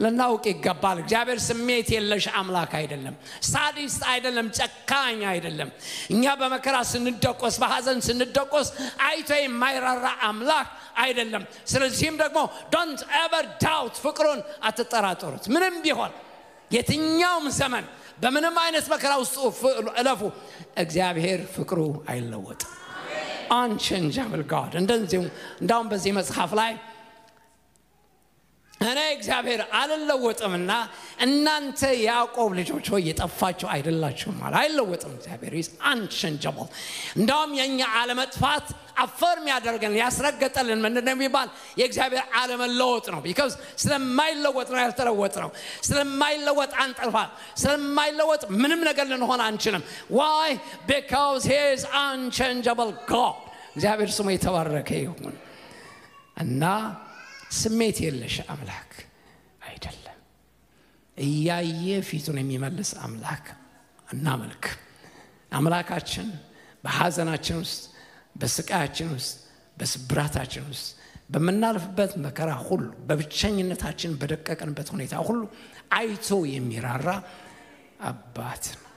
ለናውቅ ይገባል እግዚአብሔር ስሜት የለሽ አምላክ አይደለም። ሳዲስት አይደለም። ጨካኝ አይደለም። እኛ በመከራ ስንደቆስ በሐዘን ስንደቆስ አይቶ የማይራራ አምላክ አይደለም። ስለዚህም ደግሞ don't ever doubt ፍቅሩን አትጠራጠሩት። ምንም ቢሆን የትኛውም ዘመን በምንም አይነት መከራ ውስጥ እለፉ እግዚአብሔር ፍቅሩ አይለወጥም። unchangeable God እንደዚሁ እንዳውም በዚህ መጽሐፍ ላይ እኔ እግዚአብሔር አልለወጥምና እናንተ ያዕቆብ ልጆች ሆይ የጠፋችሁ አይደላችሁም ማለት አይለወጥም። እግዚአብሔር is unchangeable። እንዳውም የኛ ዓለመጥፋት አፈርም ያደርገን ያስረገጠልን ምንድነው የሚባል የእግዚአብሔር ዓለመለወጥ ነው። because ስለማይለወጥ ነው ያልተለወጥ ነው። ስለማይለወጥ አንጠልፋ ስለማይለወጥ ምንም ነገር ልንሆን አንችልም። why? because he is unchangeable God። እግዚአብሔር ስሙ የተባረከ ይሁን እና ስሜት የለሽ አምላክ አይደለም። እያየ ፊቱን የሚመልስ አምላክ እናመልክ። አምላካችን በሐዘናችን ውስጥ በስቃያችን ውስጥ በስብራታችን ውስጥ በመናልፍበት መከራ ሁሉ በብቸኝነታችን በደቀቀንበት ሁኔታ ሁሉ አይቶ የሚራራ አባት ነው።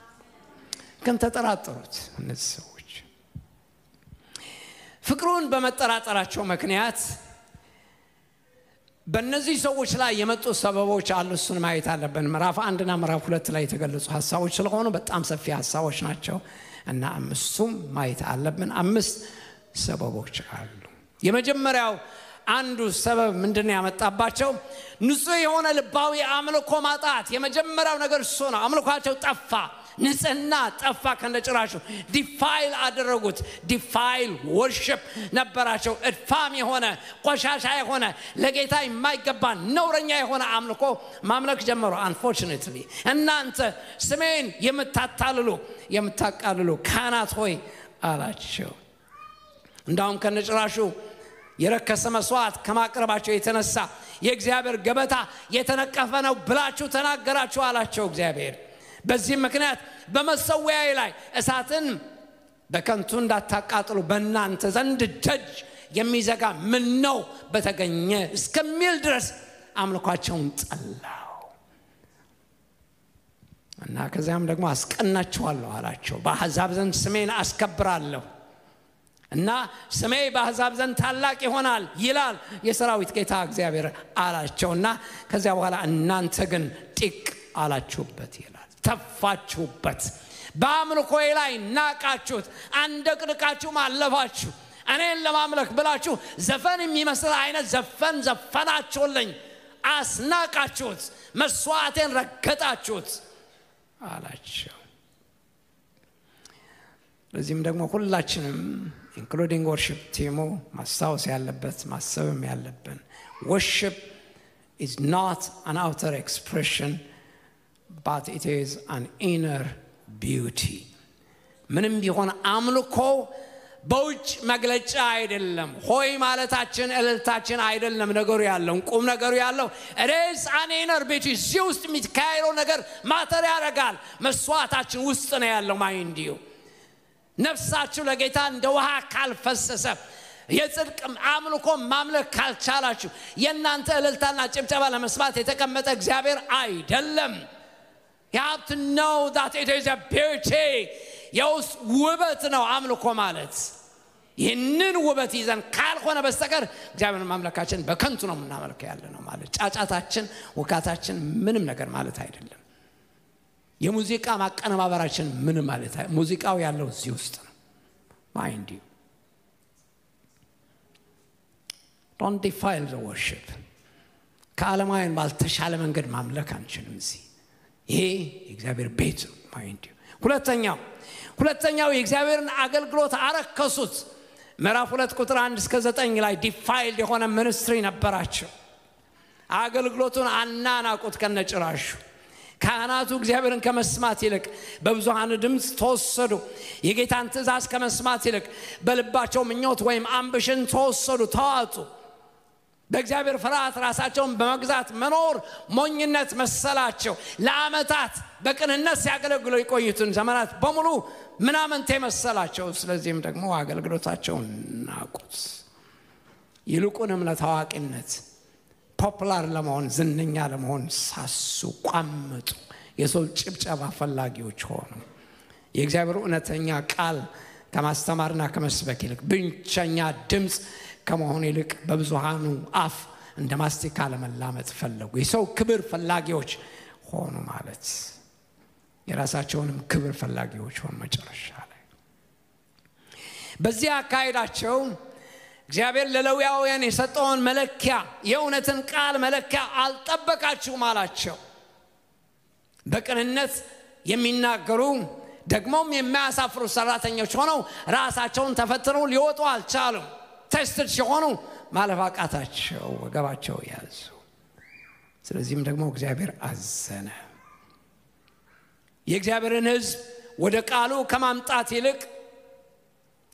ግን ተጠራጠሩት እነዚህ ሰዎች ፍቅሩን በመጠራጠራቸው ምክንያት በእነዚህ ሰዎች ላይ የመጡ ሰበቦች አሉ። እሱን ማየት አለብን። ምዕራፍ 1 እና ምዕራፍ 2 ላይ የተገለጹ ሐሳቦች ስለሆኑ በጣም ሰፊ ሐሳቦች ናቸው እና አምስቱም ማየት አለብን። 5 ሰበቦች አሉ። የመጀመሪያው አንዱ ሰበብ ምንድነው ያመጣባቸው? ንጹህ የሆነ ልባዊ አምልኮ ማጣት። የመጀመሪያው ነገር እሱ ነው። አምልኳቸው ጠፋ። ንጽህና ጠፋ ከነጭራሹ። ዲፋይል አደረጉት። ዲፋይል ወርሺፕ ነበራቸው። እድፋም የሆነ ቆሻሻ የሆነ ለጌታ የማይገባ ነውረኛ የሆነ አምልኮ ማምለክ ጀመሩ። አንፎርቹኔትሊ እናንተ ስሜን የምታቃልሉ ካህናት ሆይ አላቸው። እንዳውም ከነጭራሹ የረከሰ መስዋዕት ከማቅረባቸው የተነሳ የእግዚአብሔር ገበታ የተነቀፈ ነው ብላችሁ ተናገራችሁ አላቸው እግዚአብሔር። በዚህ ምክንያት በመሰዊያዬ ላይ እሳትን በከንቱ እንዳታቃጥሉ በእናንተ ዘንድ ደጅ የሚዘጋ ምን ነው በተገኘ እስከሚል ድረስ አምልኳቸውን ጠላው እና ከዚያም ደግሞ አስቀናቸዋለሁ አላቸው። በአሕዛብ ዘንድ ስሜን አስከብራለሁ እና ስሜ በአሕዛብ ዘንድ ታላቅ ይሆናል ይላል የሰራዊት ጌታ እግዚአብሔር አላቸውና ከዚያ በኋላ እናንተ ግን ጢቅ አላችሁበት ይላል። ተፋችሁበት፣ በአምልኮዬ ላይ ናቃችሁት፣ አንደቅድቃችሁ አለፋችሁ። እኔን ለማምለክ ብላችሁ ዘፈን የሚመስል አይነት ዘፈን ዘፈናችሁልኝ፣ አስናቃችሁት፣ መስዋዕቴን ረገጣችሁት አላቸው። ለዚህም ደግሞ ሁላችንም including worship team ማስታወስ ያለበት ማሰብም ያለብን worship is not an outer expression but it is an inner beauty. ምንም ቢሆን አምልኮ በውጭ መግለጫ አይደለም። ሆይ ማለታችን እልልታችን አይደለም። ነገሩ ያለው ቁም ነገሩ ያለው it is an inner beauty። እዚህ ውስጥ የሚካሄደው ነገር ማተር ያደርጋል። መስዋዕታችን ውስጥ ነው ያለው። ማይንድ ዩ ነፍሳችሁ ለጌታ እንደ ውሃ ካልፈሰሰ የጽድቅ አምልኮ ማምለክ ካልቻላችሁ የእናንተ እልልታና ጭብጨባ ለመስማት የተቀመጠ እግዚአብሔር አይደለም። You have to know that it is a beauty. የውስጥ ውበት ነው አምልኮ ማለት። ይህንን ውበት ይዘን ካልሆነ በስተቀር እግዚአብሔርን ማምለካችን በከንቱ ነው የምናመልከው ያለ ነው ማለት። ጫጫታችን ወካታችን ምንም ነገር ማለት አይደለም። የሙዚቃ ማቀነባበራችን ምንም ማለት አይደለም። ሙዚቃው ያለው እዚህ ውስጥ ነው። ማይንድ ዩ don't defile the worship። ከዓለማውያን ባልተሻለ መንገድ ማምለክ አንችልም። እዚህ ይሄ የእግዚአብሔር ቤት ነው። ማይንድ ዩ ሁለተኛው የእግዚአብሔርን አገልግሎት አረከሱት። ምዕራፍ 2 ቁጥር 1 እስከ 9 ላይ ዲፋይልድ የሆነ ሚኒስትሪ ነበራቸው። አገልግሎቱን አናናቁት ከነጭራሹ። ካህናቱ እግዚአብሔርን ከመስማት ይልቅ በብዙሃን ድምጽ ተወሰዱ። የጌታን ትእዛዝ ከመስማት ይልቅ በልባቸው ምኞት ወይም አምቢሽን ተወሰዱ፣ ተዋጡ። በእግዚአብሔር ፍርሃት ራሳቸውን በመግዛት መኖር ሞኝነት መሰላቸው። ለዓመታት በቅንነት ሲያገለግሉ የቆዩትን ዘመናት በሙሉ ምናምንቴ መሰላቸው። ስለዚህም ደግሞ አገልግሎታቸውን ናቁት። ይልቁንም ለታዋቂነት ፖፑላር ለመሆን ዝነኛ ለመሆን ሳሱ፣ ቋመጡ። የሰው ጭብጨባ ፈላጊዎች ሆኑ። የእግዚአብሔር እውነተኛ ቃል ከማስተማርና ከመስበክ ይልቅ ብቸኛ ድምጽ ከመሆን ይልቅ በብዙሃኑ አፍ እንደ ማስቲካ ለመላመጥ ፈለጉ። የሰው ክብር ፈላጊዎች ሆኑ ማለት የራሳቸውንም ክብር ፈላጊዎች ሆኑ። መጨረሻ ላይ በዚህ አካሄዳቸው እግዚአብሔር ለሌዋውያን የሰጠውን መለኪያ የእውነትን ቃል መለኪያ አልጠበቃችሁም አላቸው። በቅንነት የሚናገሩ ደግሞም የማያሳፍሩ ሰራተኞች ሆነው ራሳቸውን ተፈትነው ሊወጡ አልቻሉም። ቴስትድ ሲሆኑ ማለፍ አቃታቸው፣ ወገባቸው ያዙ። ስለዚህም ደግሞ እግዚአብሔር አዘነ። የእግዚአብሔርን ሕዝብ ወደ ቃሉ ከማምጣት ይልቅ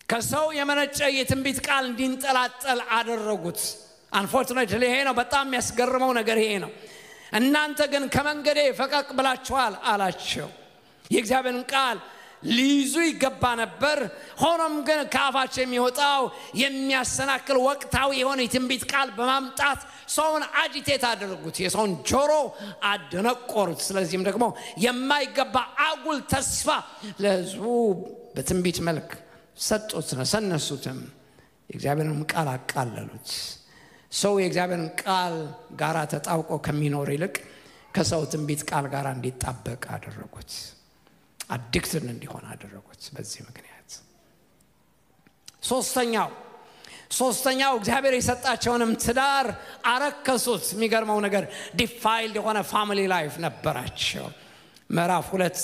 ከሰው የመነጨ የትንቢት ቃል እንዲንጠላጠል አደረጉት። አንፎርቹኔትሊ ይሄ ነው በጣም የሚያስገርመው ነገር ይሄ ነው። እናንተ ግን ከመንገዴ ፈቀቅ ብላችኋል አላቸው። የእግዚአብሔርን ቃል ሊይዙ ይገባ ነበር። ሆኖም ግን ከአፋቸው የሚወጣው የሚያሰናክል ወቅታዊ የሆነ የትንቢት ቃል በማምጣት ሰውን አጂቴት አደረጉት። የሰውን ጆሮ አደነቆሩት። ስለዚህም ደግሞ የማይገባ አጉል ተስፋ ለሕዝቡ በትንቢት መልክ ሰጡት፣ ነሰነሱትም። የእግዚአብሔርን ቃል አቃለሉት። ሰው የእግዚአብሔርን ቃል ጋራ ተጣብቆ ከሚኖር ይልቅ ከሰው ትንቢት ቃል ጋራ እንዲጣበቅ አደረጉት። አዲክትድ እንዲሆን አደረጉት። በዚህ ምክንያት ሶስተኛው እግዚአብሔር የሰጣቸውንም ትዳር አረከሱት። የሚገርመው ነገር ዲፋይልድ የሆነ ፋሚሊ ላይፍ ነበራቸው። ምዕራፍ 2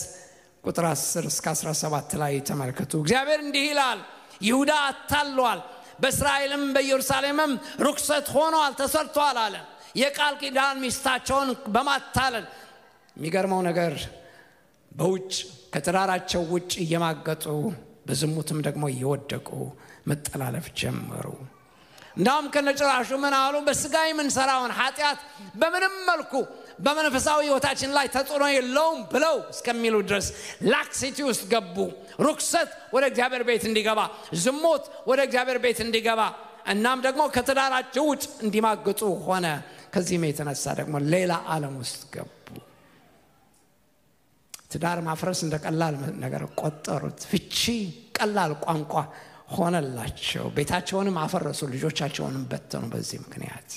ቁጥር 10 እስከ 17 ላይ ተመልከቱ። እግዚአብሔር እንዲህ ይላል፣ ይሁዳ አታሏል፣ በእስራኤልም በኢየሩሳሌምም ርኩሰት ሆኗል፣ ተሰርቷል አለ። የቃል ኪዳን ሚስታቸውን በማታለል የሚገርመው ነገር በውጭ ከትዳራቸው ውጭ እየማገጡ በዝሙትም ደግሞ እየወደቁ መጠላለፍ ጀመሩ። እንዳውም ከነጭራሹ ምን አሉ በስጋይ ምን ሰራውን ኃጢአት በምንም መልኩ በመንፈሳዊ ህይወታችን ላይ ተጽዕኖ የለውም ብለው እስከሚሉ ድረስ ላክሲቲ ውስጥ ገቡ ርኩሰት ወደ እግዚአብሔር ቤት እንዲገባ ዝሙት ወደ እግዚአብሔር ቤት እንዲገባ እናም ደግሞ ከትዳራቸው ውጭ እንዲማግጡ ሆነ ከዚህም የተነሳ ደግሞ ሌላ ዓለም ውስጥ ገቡ ትዳር ማፍረስ እንደቀላል ነገር ቆጠሩት ፍቺ ቀላል ቋንቋ ሆነላቸው ቤታቸውንም አፈረሱ ልጆቻቸውንም በተኑ በዚህ ምክንያት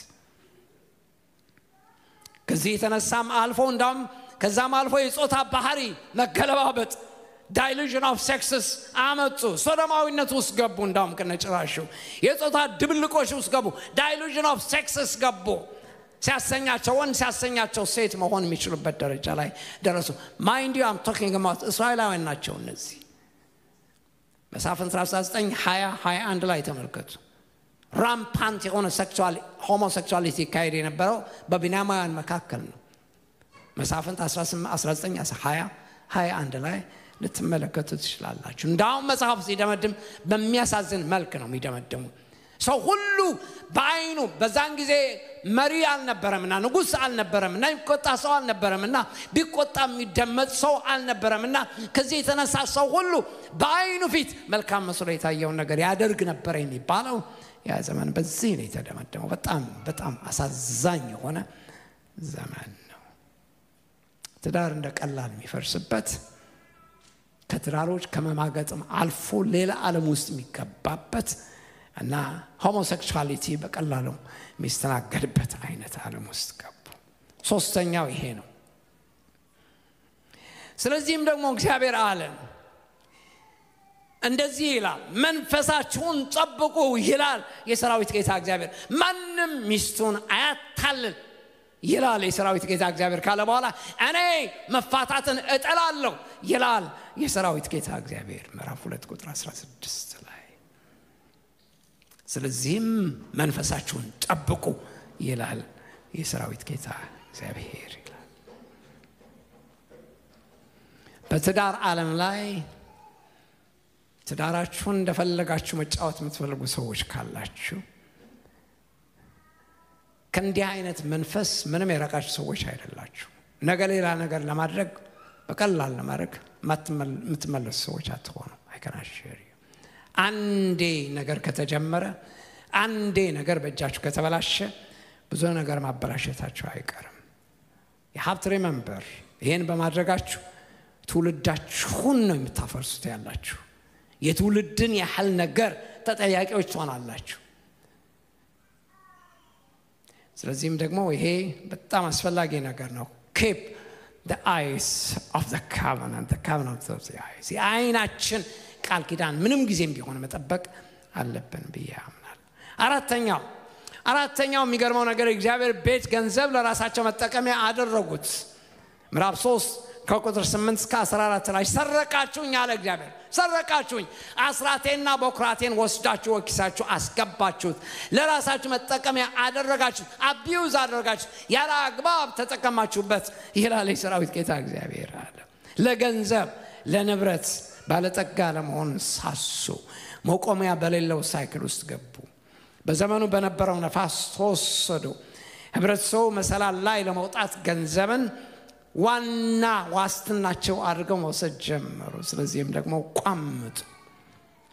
ከዚህ የተነሳም አልፎ እንዳም ከዛም አልፎ የጾታ ባህሪ መገለባበጥ dilution of sexes አመጡ ሶዶማዊነት ውስጥ ገቡ እንዳም ከነጭራሹ የጾታ ድብልቆሽ ውስጥ ገቡ dilution of sexes ገቡ ሲያሰኛቸው ወንድ ሲያሰኛቸው ሴት መሆን የሚችሉበት ደረጃ ላይ ደረሱ mind you I'm talking about እስራኤላውያን ናቸው እነዚህ መሳፍንት 19:20-21 ላይ ተመልከቱ rampant የሆነ sexual homosexuality ካይድ የነበረው በቢንያማውያን መካከል ነው መሳፍንት 19:20-21 ላይ ልትመለከቱ ትችላላችሁ እንዳውም መጽሐፍ ሲደመድም በሚያሳዝን መልክ ነው የሚደመድሙ ሰው ሁሉ በአይኑ በዛን ጊዜ መሪ አልነበረምና ንጉስ አልነበረምና ይቆጣ ሰው አልነበረምና ቢቆጣ የሚደመጥ ሰው አልነበረምና ከዚህ የተነሳ ሰው ሁሉ በአይኑ ፊት መልካም መስሎ የታየው ነገር ያደርግ ነበር የሚባለው ያ ዘመን በዚህ ነው የተደመደመው በጣም አሳዛኝ የሆነ ዘመን ነው ትዳር እንደቀላል የሚፈርስበት ከትዳሮች ከመማገጥም አልፎ ሌላ ዓለም ውስጥ የሚገባበት እና ሆሞሴክሹዋሊቲ በቀላሉ የሚስተናገድበት አይነት ዓለም ውስጥ ገቡ ሶስተኛው ይሄ ነው ስለዚህም ደግሞ እግዚአብሔር አለ እንደዚህ ይላል መንፈሳችሁን ጠብቁ ይላል የሰራዊት ጌታ እግዚአብሔር ማንንም ሚስቱን አያታልል ይላል የሰራዊት ጌታ እግዚአብሔር ካለ በኋላ እኔ መፋታትን እጠላለሁ ይላል የሰራዊት ጌታ እግዚአብሔር ምዕራፍ 2 ቁጥር 16 ላይ ስለዚህም መንፈሳችሁን ጠብቁ ይላል የሰራዊት ጌታ እግዚአብሔር ይላል በትዳር ዓለም ላይ ትዳራችሁን እንደፈለጋችሁ መጫወት የምትፈልጉ ሰዎች ካላችሁ ከእንዲህ አይነት መንፈስ ምንም የራቃችሁ ሰዎች አይደላችሁ ነገ ሌላ ነገር ለማድረግ በቀላል ለማድረግ የምትመለሱ ሰዎች አትሆኑ አይከናሽሪ አንዴ ነገር ከተጀመረ አንዴ ነገር በእጃችሁ ከተበላሸ ብዙ ነገር ማበላሸታችሁ አይቀርም you have to remember ይሄን በማድረጋችሁ ትውልዳችሁን ነው የምታፈርሱት ያላችሁ የትውልድን ያህል ነገር ተጠያቂዎች ትሆናላችሁ ስለዚህም ደግሞ ይሄ በጣም አስፈላጊ ነገር ነው keep the eyes of the covenant of the eyes አይናችን ቃል ኪዳን ምንም ጊዜም ቢሆን መጠበቅ አለብን በያምናል አራተኛው የሚገርመው ነገር እግዚአብሔር ቤት ገንዘብ ለራሳቸው መጠቀሚያ አደረጉት ምዕራፍ 3 ከቁጥር 8 እስከ 14 ላይ ሰረቃችሁኝ አለ እግዚአብሔር ሰረቃችሁኝ አስራቴና በኩራቴን ወስዳችሁ ወኪሳችሁ አስገባችሁት ለራሳችሁ መጠቀሚያ አደረጋችሁ አቢዩዝ አደረጋችሁ ያለ አግባብ ተጠቀማችሁበት ይላል የሰራዊት ጌታ እግዚአብሔር አለ ለገንዘብ ለንብረት ባለጠጋ ለመሆን ሳሱ መቆሚያ በሌለው ሳይክል ውስጥ ገቡ በዘመኑ በነበረው ነፋስ ተወሰዱ ህብረተሰቡ መሰላል ላይ ለመውጣት ገንዘብን ዋና ዋስትናቸው አድርገው መውሰድ ጀመሩ ስለዚህም ደግሞ ቋምጡ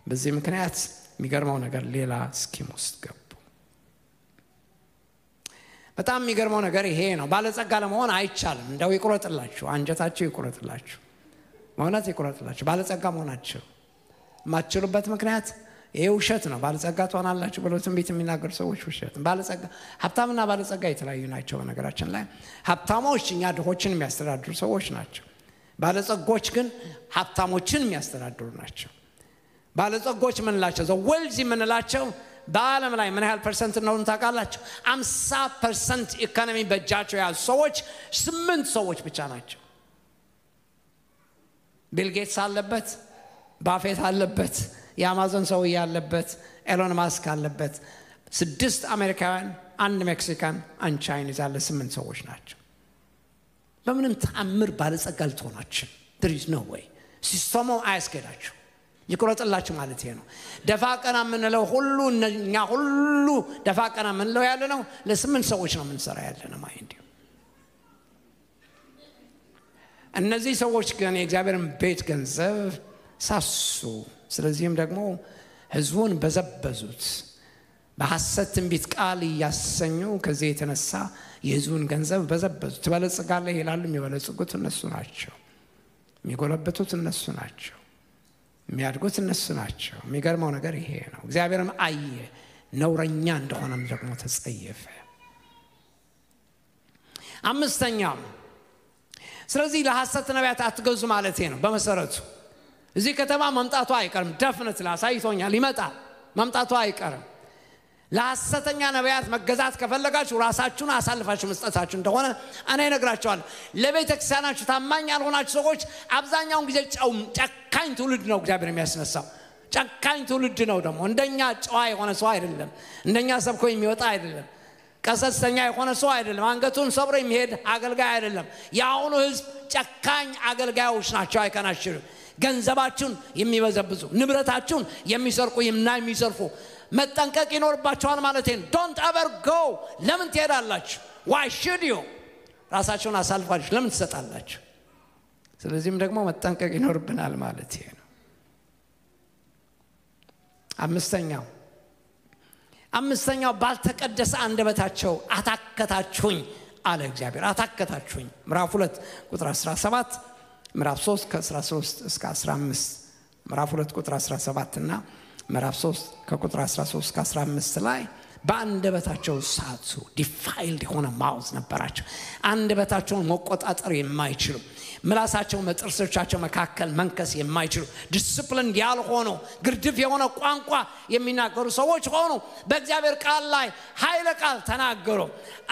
በዚህ ምክንያት የሚገርመው ነገር ሌላ ስኪም ውስጥ ገቡ በጣም የሚገርመው ነገር ይሄ ነው ባለጸጋ ለመሆን አይቻልም እንደው ይቆረጥላችሁ አንጀታችሁ ይቆረጥላችሁ ማውናት ይቆረጥላችሁ ባለጸጋ መሆናችሁ ማትችሉበት ምክንያት ይሄ ውሸት ነው ባለጸጋ ትሆናላችሁ ብለው ትንቢት የሚናገሩ ሰዎች ውሸት ባለጸጋ ሀብታምና ባለጸጋ የተለያዩ ናቸው ነገራችን ላይ ሀብታሞች እኛ ድሆችን የሚያስተዳድሩ ሰዎች ናቸው ባለጸጎች ግን ሀብታሞችን የሚያስተዳድሩ ናቸው ባለጸጎች ምን ላቸው ዘ ዌልዚ ምን ላቸው በዓለም ላይ ምን ያህል ፐርሰንት እንደሆነ ታውቃላችሁ 50% ኢኮኖሚ በእጃቸው ያሉ ሰዎች 8 ሰዎች ብቻ ናቸው ቢል ጌትስ አለበት ባፌት አለበት የአማዞን ሰው ያለበት ኤሎን ማስክ አለበት 6 አሜሪካውያን 1 ሜክሲካን 1 ቻይኒዝ ያለ 8 ሰዎች ናቸው በምንም ተአምር ባለጸጋ ልትሆናችሁ there is no way ሲስተሙ አያስገዳችሁ ይቆረጥላችሁ ማለት ነው። ደፋ ቀና ምንለው ሁሉ እኛ ሁሉ ደፋ ቀና ምንለው ያለ ነው ለ8 ሰዎች ነው ምንሰራ ያለ ነው ማይንድ። እነዚህ ሰዎች ግን የእግዚአብሔርን ቤት ገንዘብ ሳሱ። ስለዚህም ደግሞ ሕዝቡን በዘበዙት። በሐሰት ትንቢት ቃል ያሰኙ ከዚህ የተነሳ የሕዝቡን ገንዘብ በዘበዙት። ትበለጽጋለህ ይላሉ። የሚበለጽጉት እነሱ ናቸው። የሚጎለበቱት እነሱ ናቸው። የሚያድጉት እነሱ ናቸው። የሚገርመው ነገር ይሄ ነው። እግዚአብሔርም አየ ነውረኛ እንደሆነም ደግሞ ተጸየፈ። አምስተኛው ስለዚህ ለሐሰት ነቢያት አትገዙ ማለት ነው። በመሰረቱ እዚህ ከተማ መምጣቱ አይቀርም። ደፍነት ላሳይቶኛል ይመጣል። መምጣቱ አይቀርም። ለሐሰተኛ ነቢያት መገዛት ከፈለጋችሁ ራሳችሁን አሳልፋችሁ መስጠታችሁ እንደሆነ እኔ እነግራችኋለሁ። ለቤተ ክርስቲያናችሁ ታማኝ ያልሆናችሁ ሰዎች አብዛኛውን ጊዜ ጨካኝ ትውልድ ነው እግዚአብሔር የሚያስነሳው። ጨካኝ ትውልድ ነው ደግሞ እንደኛ ጨዋ የሆነ ሰው አይደለም። እንደኛ ሰብኮ የሚወጣ አይደለም። ቀሰስተኛ የሆነ ሰው አይደለም። አንገቱን ሰብሮ የሚሄድ አገልጋይ አይደለም። የአሁኑ ሕዝብ ጨካኝ አገልጋዮች ናቸው። አይከናሽሩ ገንዘባችሁን የሚበዘብዙ ንብረታችሁን የሚሰርቁ የሚዘርፉ መጠንቀቅ ይኖርባችኋል ማለት ነው። don't ever go ለምን ትሄዳላችሁ? why should you ራሳችሁን አሳልፋችሁ ለምን ትሰጣላችሁ? ስለዚህም ደግሞ መጠንቀቅ ይኖርብናል ማለት ነው። አምስተኛው ባልተቀደሰ አንደበታቸው አታከታችሁኝ አለ እግዚአብሔር። አታከታችሁኝ ምዕራፍ 2 ቁጥር 17 ምዕራፍ 3 ከ13 እስከ 15 ምዕራፍ 2 ቁጥር 17 እና ምዕራፍ 3 ከቁጥር 13 እስከ 15 ላይ በአንደበታቸው ሳቱ። ዲፋይልድ የሆነ ማውዝ ነበራቸው። አንደበታቸውን መቆጣጠር የማይችሉ ምላሳቸው በጥርሶቻቸው መካከል መንከስ የማይችሉ ዲሲፕሊን ያልሆኑ ግርድፍ የሆነ ቋንቋ የሚናገሩ ሰዎች ሆኑ። በእግዚአብሔር ቃል ላይ ኃይለ ቃል ተናገሩ።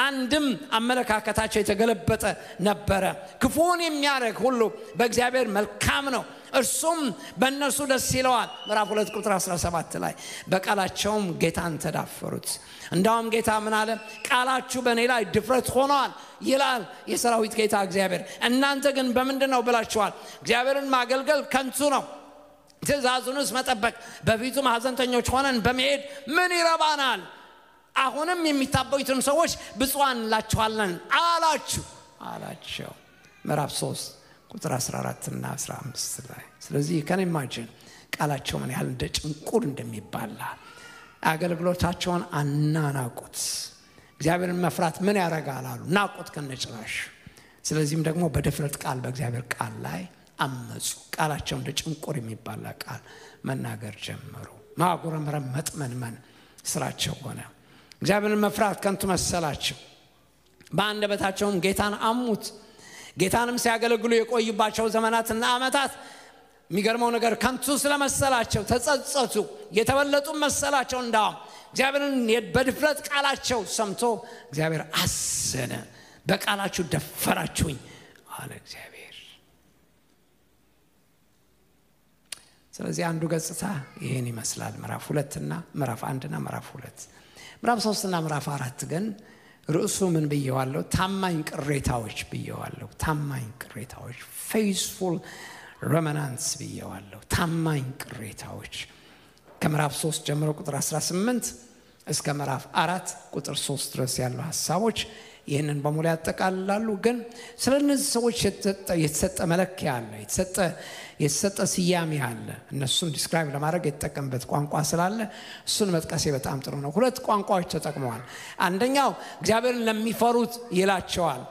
አንድም አመለካከታቸው የተገለበጠ ነበረ። ክፉን የሚያደርግ ሁሉ በእግዚአብሔር መልካም ነው እርሱም በእነሱ ደስ ይለዋል። ምዕራፍ 2 ቁጥር 17 ላይ በቃላቸውም ጌታን ተዳፈሩት። እንዳውም ጌታ ምን አለ? ቃላችሁ በእኔ ላይ ድፍረት ሆኗል ይላል የሰራዊት ጌታ እግዚአብሔር። እናንተ ግን በምንድነው ብላችኋል? እግዚአብሔርን ማገልገል ከንቱ ነው፣ ትእዛዙንስ መጠበቅ በፊቱም ሐዘንተኞች ሆነን በመሄድ ምን ይረባናል? አሁንም የሚታበዩትን ሰዎች ብፁዓን እንላችኋለን አላቸው። ምዕራፍ 3 ቁጥር 14 እና 15 ላይ። ስለዚህ ከኔ ማጅን ቃላቸው ምን ያህል እንደ ጭንቁር እንደሚባላ አገልግሎታቸውን አናናቁት። እግዚአብሔርን መፍራት ምን ያረጋል አሉ፣ ናቁት ከነጭራሽ። ስለዚህም ደግሞ በድፍረት ቃል በእግዚአብሔር ቃል ላይ አመጹ። ቃላቸው እንደ ጭንቁር የሚባላ ቃል መናገር ጀመሩ። ማጉረምረም መጥመንመን ስራቸው ሆነ። እግዚአብሔርን መፍራት ከንቱ መሰላቸው። በአንደበታቸውም ጌታን አሙት። ጌታንም ሲያገለግሉ የቆዩባቸው ዘመናትና ዓመታት የሚገርመው ነገር ከንቱ ስለመሰላቸው ተጸጸቱ። የተበለጡ መሰላቸው። እንዳውም እግዚአብሔርን በድፍረት ቃላቸው ሰምቶ እግዚአብሔር አዘነ። በቃላችሁ ደፈራችሁኝ አለ እግዚአብሔር። ስለዚህ አንዱ ገጽታ ይሄን ይመስላል። ምዕራፍ 2 እና ምዕራፍ 1 እና ምዕራፍ 2። ምዕራፍ 3 እና ምዕራፍ 4 ግን ርዕሱ ምን ብየዋለሁ? ታማኝ ቅሬታዎች ብየዋለሁ። ታማኝ ቅሬታዎች faithful remnants ብየዋለሁ። ታማኝ ቅሬታዎች ከምዕራፍ 3 ጀምሮ ቁጥር 18 እስከ ምዕራፍ 4 ቁጥር 3 ድረስ ያሉ ሐሳቦች ይህንን በሙሉ ያጠቃልላሉ። ግን ስለነዚህ ሰዎች የተሰጠ መለኪያ አለ፣ የተሰጠ ስያሜ አለ። እነሱን ዲስክራይብ ለማድረግ የተጠቀምበት ቋንቋ ስላለ እሱን መጥቀሴ በጣም ጥሩ ነው። 2 ቋንቋዎች ተጠቅመዋል። አንደኛው እግዚአብሔርን ለሚፈሩት ይላቸዋል።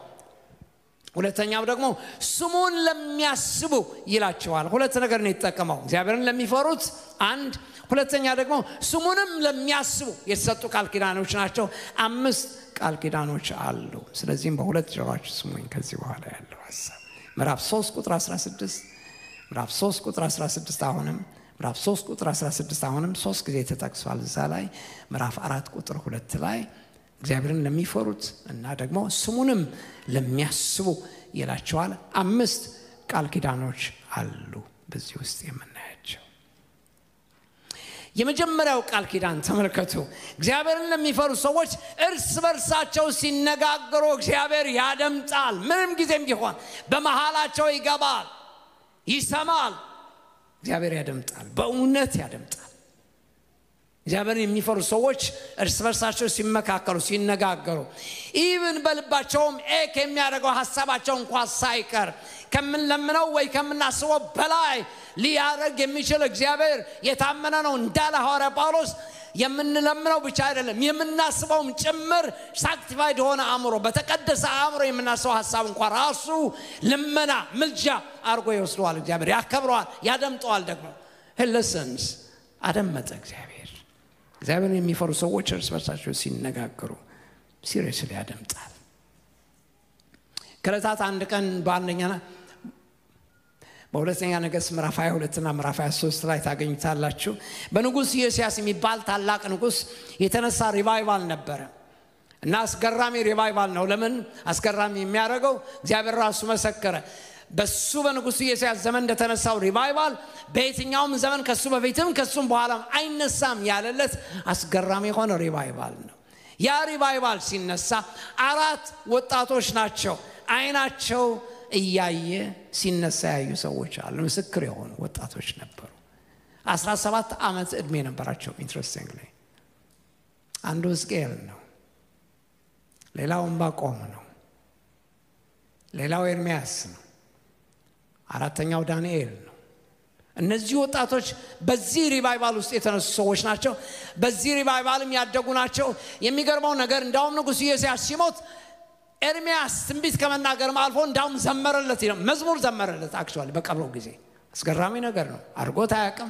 ሁለተኛው ደግሞ ስሙን ለሚያስቡ ይላቸዋል። 2 ነገር ነው የተጠቀመው። እግዚአብሔርን ለሚፈሩት አንድ፣ ሁለተኛ ደግሞ ስሙንም ለሚያስቡ የተሰጡ ቃል ኪዳኖች ናቸው። 5 ቃል ኪዳኖች አሉ። ስለዚህም በሁለት ጆሮአችሁ ስሙኝ ከዚህ በኋላ ያለው ሐሳብ ምዕራፍ 3 ቁጥር 16 ምዕራፍ 3 ቁጥር 16 አሁንም ምዕራፍ 3 ቁጥር 16 አሁንም 3 ጊዜ ተጠቅሷል እዛ ላይ። ምዕራፍ 4 ቁጥር 2 ላይ እግዚአብሔርን ለሚፈሩት እና ደግሞ ስሙንም ለሚያስቡ ይላቸዋል። 5 ቃል ኪዳኖች አሉ በዚህ ውስጥ የምናያቸው። የመጀመሪያው ቃል ኪዳን ተመልከቱ። እግዚአብሔርን ለሚፈሩ ሰዎች እርስ በርሳቸው ሲነጋገሩ እግዚአብሔር ያደምጣል። ምንም ጊዜም ቢሆን በመሃላቸው ይገባል፣ ይሰማል። እግዚአብሔር ያደምጣል በእውነት ያደምጣል እግዚአብሔር የሚፈሩ ሰዎች እርስ በርሳቸው ሲመካከሩ ሲነጋገሩ ኢቭን በልባቸውም የሚያደርገው ሐሳባቸው እንኳን ሳይቀር ከምንለምነው ወይ ከምናስበው በላይ ሊያደርግ የሚችል እግዚአብሔር የታመነ ነው እንዳለ ሐዋርያ ጳውሎስ የምንለምነው ብቻ አይደለም የምናስበውም ጭምር ሳክቲፋይድ ሆነ አእምሮ በተቀደሰ አእምሮ የምናስበው ሐሳብ እንኳን ራሱ ልመና ምልጃ አርጎ ይወስደዋል እግዚአብሔር ያከብረዋል ያደምጠዋል ደግሞ ለሰንስ አደመጠ እግዚአብሔር የሚፈሩ ሰዎች እርስ በርሳቸው ሲነጋገሩ ሲሪየስሊ ያደምጣል ከለታት አንድ ቀን በሁለተኛ ነገሥት ምዕራፍ 22 እና ምዕራፍ 23 ላይ ታገኙታላችሁ በንጉስ ኢዮስያስ የሚባል ታላቅ ንጉስ የተነሳ ሪቫይቫል ነበር እና አስገራሚ ሪቫይቫል ነው ለምን አስገራሚ የሚያደርገው እግዚአብሔር ራሱ መሰከረ በሱ በንጉስ ኢዮስያስ ዘመን እንደተነሳው ሪቫይቫል በየትኛውም ዘመን ከሱ በፊትም ከሱም በኋላም አይነሳም ያለለት አስገራሚ ሆነ ሪቫይቫል ነው ያ ሪቫይቫል ሲነሳ አራት ወጣቶች ናቸው አይናቸው እያየ ሲነሳ ያዩ ሰዎች አሉ ምስክር የሆኑ ወጣቶች ነበሩ 17 ዓመት እድሜ ነበራቸው ኢንትረስቲንግሊ አንዱ ሕዝቅኤል ነው ሌላው ዕንባቆም ነው ሌላው ኤርምያስ ነው አራተኛው ዳንኤል ነው እነዚህ ወጣቶች በዚህ ሪቫይቫል ውስጥ የተነሱ ሰዎች ናቸው በዚህ ሪቫይቫልም ያደጉ ናቸው የሚገርመው ነገር እንዳውም ንጉስ ኢዮስያስ ሲሞት ኤርምያስ ትንቢት ከመናገርም አልፎ እንዳውም ዘመረለት መዝሙር ዘመረለት አክቹአሊ በቀብሩ ጊዜ አስገራሚ ነገር ነው አርጎት አያውቅም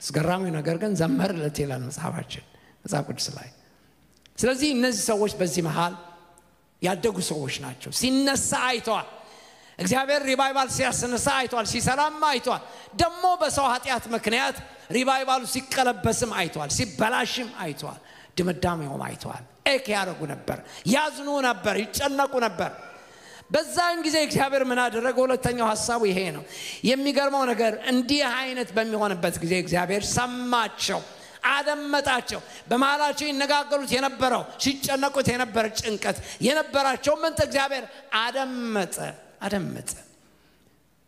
አስገራሚ ነገር ግን ዘመረለት ይላል መጽሐፋችን መጽሐፍ ቅዱስ ላይ ስለዚህ እነዚህ ሰዎች በዚህ መሃል ያደጉ ሰዎች ናቸው ሲነሳ አይተዋል እግዚአብሔር ሪቫይቫል ሲያስነሳ አይተዋል ሲሰራም አይተዋል ደግሞ በሰው ኃጢአት ምክንያት ሪቫይቫሉ ሲቀለበስም አይተዋል ሲበላሽም አይተዋል ድምዳሜውም አይተዋል ያረጉ ነበር ያዝኑ ነበር ይጨነቁ ነበር በዛን ጊዜ እግዚአብሔር ምን አደረገ ሁለተኛው ሐሳቡ ይሄ ነው የሚገርመው ነገር እንዲህ አይነት በሚሆንበት ጊዜ እግዚአብሔር ሰማቸው አደመጣቸው በመሃላቸው ይነጋገሩት የነበረው ሲጨነቁት የነበረ ጭንቀት የነበራቸው ምን እግዚአብሔር አደመጠ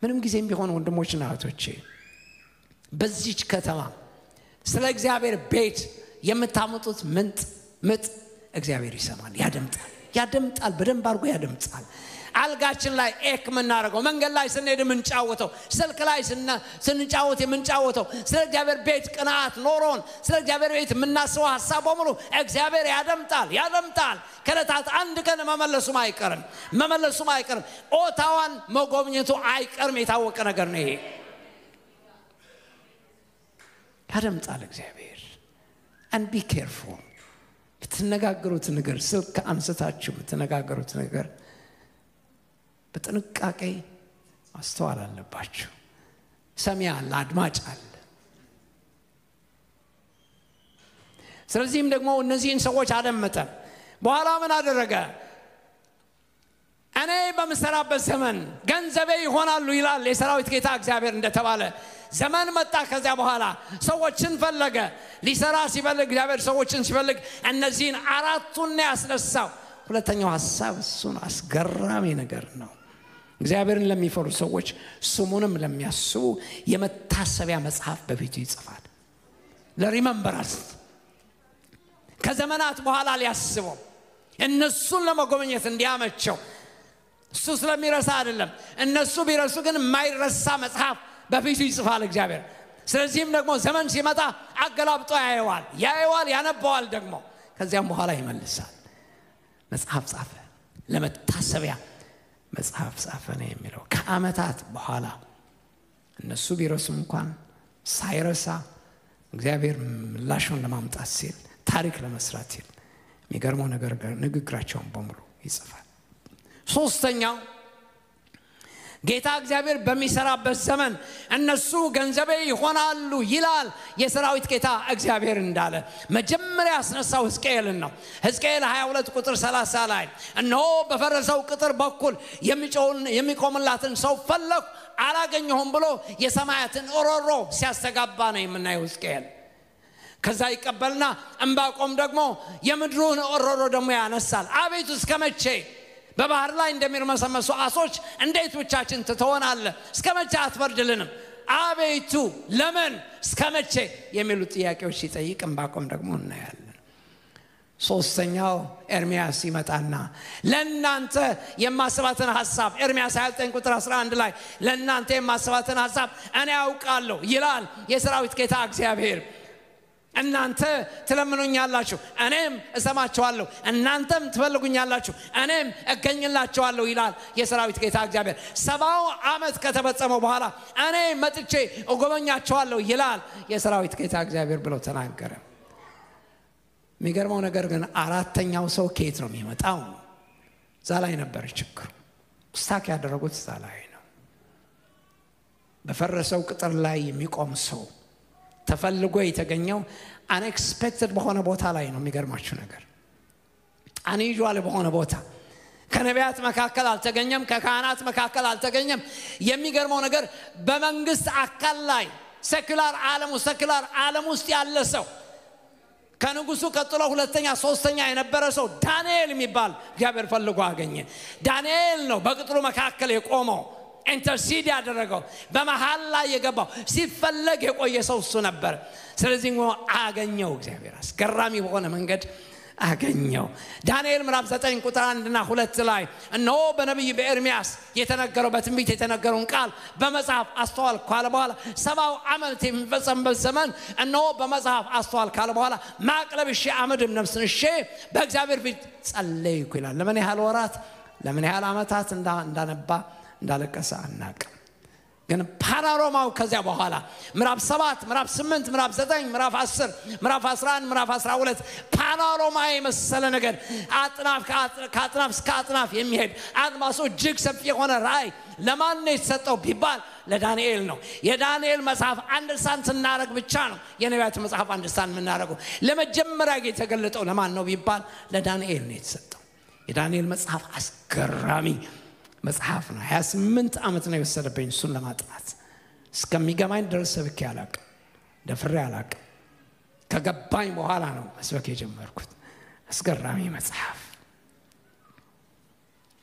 ምንም ጊዜም ቢሆን ወንድሞችና እህቶቼ በዚች ከተማ ስለ እግዚአብሔር ቤት የምታመጡት ምጥ እግዚአብሔር ይሰማል ያደምጣል በደንብ አድርጎ ያደምጣል አልጋችን ላይ ምናረገው መንገድ ላይ ስንሄድ ምንጫወተው ስልክ ላይ ስንጫወት የምንጫወተው ስለ እግዚአብሔር ቤት ቅናት ኖሮን ስለ እግዚአብሔር ቤት የምናስበው ሐሳብ በሙሉ እግዚአብሔር ያደምጣል ከለታት አንድ ቀን መመለሱም አይቀርም ኦታዋን መጎብኘቱ አይቀርም የታወቀ ነገር ነው ይሄ ያደምጣል እግዚአብሔር and be careful ብትነጋገሩት ነገር ስልክ አንስታችሁ ብትነጋገሩት ነገር በጥንቃቄ ማስተዋል አለባችሁ ሰሚ አለ አድማጭ አለ ስለዚህም ደግሞ እነዚህን ሰዎች አደመጠ በኋላ ምን አደረገ እኔ በመሰራበት ዘመን ገንዘቤ ይሆናሉ ይላል የሰራዊት ጌታ እግዚአብሔር እንደተባለ ዘመን መጣ ከዚያ በኋላ ሰዎችን ፈለገ ሊሰራ ሲፈልግ እግዚአብሔር ሰዎችን ሲፈልግ እነዚህን አራቱን ያስነሳው ሁለተኛው ሐሳብ እሱ ነው አስገራሚ ነገር ነው እግዚአብሔርን ለሚፈሩ ሰዎች ስሙንም ለሚያስቡ የመታሰቢያ መጽሐፍ በፊቱ ይጽፋል ለሪመምበራንስ ከዘመናት በኋላ ሊያስበው እነሱን ለመጎብኘት እንዲያመቸው እሱ ስለሚረሳ አይደለም እነሱ ቢረሱ ግን የማይረሳ መጽሐፍ በፊቱ ይጽፋል እግዚአብሔር ስለዚህም ደግሞ ዘመን ሲመጣ አገላብጦ ያየዋል ያነባዋል ደግሞ ከዚያም በኋላ ይመልሳል መጽሐፍ ጻፈ ለመታሰቢያ መጽሐፍ ጻፈ ነው የሚለው ከዓመታት በኋላ እነሱ ቢረሱም እንኳን ሳይረሳ እግዚአብሔር ምላሹን ለማምጣት ሲል ታሪክ ለመስራት ሲል የሚገርመው ነገር ንግግራቸውን በሙሉ ይጽፋል ሶስተኛው ጌታ እግዚአብሔር በሚሰራበት ዘመን እነሱ ገንዘቤ ይሆናሉ ይላል የሰራዊት ጌታ እግዚአብሔር እንዳለ መጀመሪያ ያስነሳው ሕዝቅኤልን ነው ሕዝቅኤል 22 ቁጥር 30 ላይ እነሆ በፈረሰው ቅጥር በኩል የሚቆምላትን ሰው ፈለኩ አላገኘሁም ብሎ የሰማያትን ኦሮሮ ሲያስተጋባ ነው የምናየው ሕዝቅኤል ከዛ ይቀበልና ዕንባቆም ደግሞ የምድሩን ኦሮሮ ደግሞ ያነሳል አቤቱ እስከመቼ በባህር ላይ እንደሚርመሰመሱ አሶች እንዴት ብቻችን ትተወናለህ እስከመቼ አትፈርድልንም አቤቱ ለምን እስከመቼ የሚሉ ጥያቄዎች ሲጠይቅ ዕንባቆም ደግሞ እናያለን። ሶስተኛው ኤርምያስ ይመጣና ለእናንተ የማስባትን ሐሳብ ኤርምያስ 29 ቁጥር 11 ላይ ለእናንተ የማስባትን ሐሳብ እኔ አውቃለሁ ይላል የሰራዊት ጌታ እግዚአብሔር። እናንተ ትለምኑኛላችሁ እኔም እሰማችኋለሁ፣ እናንተም ትፈልጉኛላችሁ እኔም እገኝላችኋለሁ ይላል የሰራዊት ጌታ እግዚአብሔር። 70 ዓመት ከተፈጸመው በኋላ እኔ መጥቼ እጎበኛችኋለሁ ይላል የሰራዊት ጌታ እግዚአብሔር ብሎ ተናገረ። የሚገርመው ነገር ግን አራተኛው ሰው ከየት ነው የሚመጣው? እዛ ላይ ነበር ችግሩ። ስታክ ያደረጉት እዛ ላይ ነው። በፈረሰው ቅጥር ላይ የሚቆም ሰው ተፈልጎ የተገኘው አንኤክስፔክትድ በሆነ ቦታ ላይ ነው። የሚገርማችሁ ነገር አንዩዥዋል በሆነ ቦታ ከነቢያት መካከል አልተገኘም፣ ከካህናት መካከል አልተገኘም። የሚገርመው ነገር በመንግስት አካል ላይ ሴኩላር ዓለም ውስጥ ያለ ሰው ከንጉሱ ቀጥሎ ሁለተኛ ሶስተኛ የነበረ ሰው ዳንኤል የሚባል እግዚአብሔር ፈልጎ አገኘ። ዳንኤል ነው በቅጥሩ መካከል የቆመው፣ ኢንተርሲድ ያደረገው፣ በመሃል ላይ የገባው፣ ሲፈለግ የቆየ ሰው እሱ ነበር። ስለዚህ አገኘው እግዚአብሔር አስገራሚ በሆነ መንገድ አገኘው። ዳንኤል ምዕራፍ 9 ቁጥር 1 እና 2 ላይ እነሆ በነቢይ በኤርምያስ የተነገረው በትንቢት የተነገረውን ቃል በመጽሐፍ አስተዋልኩ ካለ በኋላ 70 ዓመት የሚፈጸምበት ዘመን እነሆ በመጽሐፍ አስተዋልኩ ካለ በኋላ ማቅ ለብሼ አመድም ነፍስን እሼ በእግዚአብሔር ፊት ጸለይኩ ይላል። ለምን ያህል ወራት ለምን ያህል ዓመታት እንዳነባ እንዳለቀሰ አናውቅም። ግን ፓኖራማው ከዚያ በኋላ ምዕራፍ 7 ምዕራፍ 8 ምዕራፍ 9 ምዕራፍ 10 ምዕራፍ 11 ምዕራፍ 12 ፓኖራማ የመሰለ ነገር ከአጥናፍ እስከ አጥናፍ የሚሄድ አድማሱ እጅግ ሰፊ የሆነ ራእይ ለማን ነው የተሰጠው ቢባል ለዳንኤል ነው። የዳንኤል መጽሐፍ አንደርስታንድ ስናደርግ ብቻ ነው የነቢያት መጽሐፍ አንደርስታንድ የምናደርገው። ለመጀመሪያ የተገለጠው ለማን ነው ቢባል ለዳንኤል ነው የተሰጠው። የዳንኤል መጽሐፍ አስገራሚ መጽሐፍ ነው። 28 ዓመት ነው የወሰደብኝ እሱን ለማጥናት። እስከሚገባኝ ድረስ ሰብኬ አላቅም፣ ደፍሬ አላቅም። ከገባኝ በኋላ ነው መስበክ የጀመርኩት። አስገራሚ መጽሐፍ።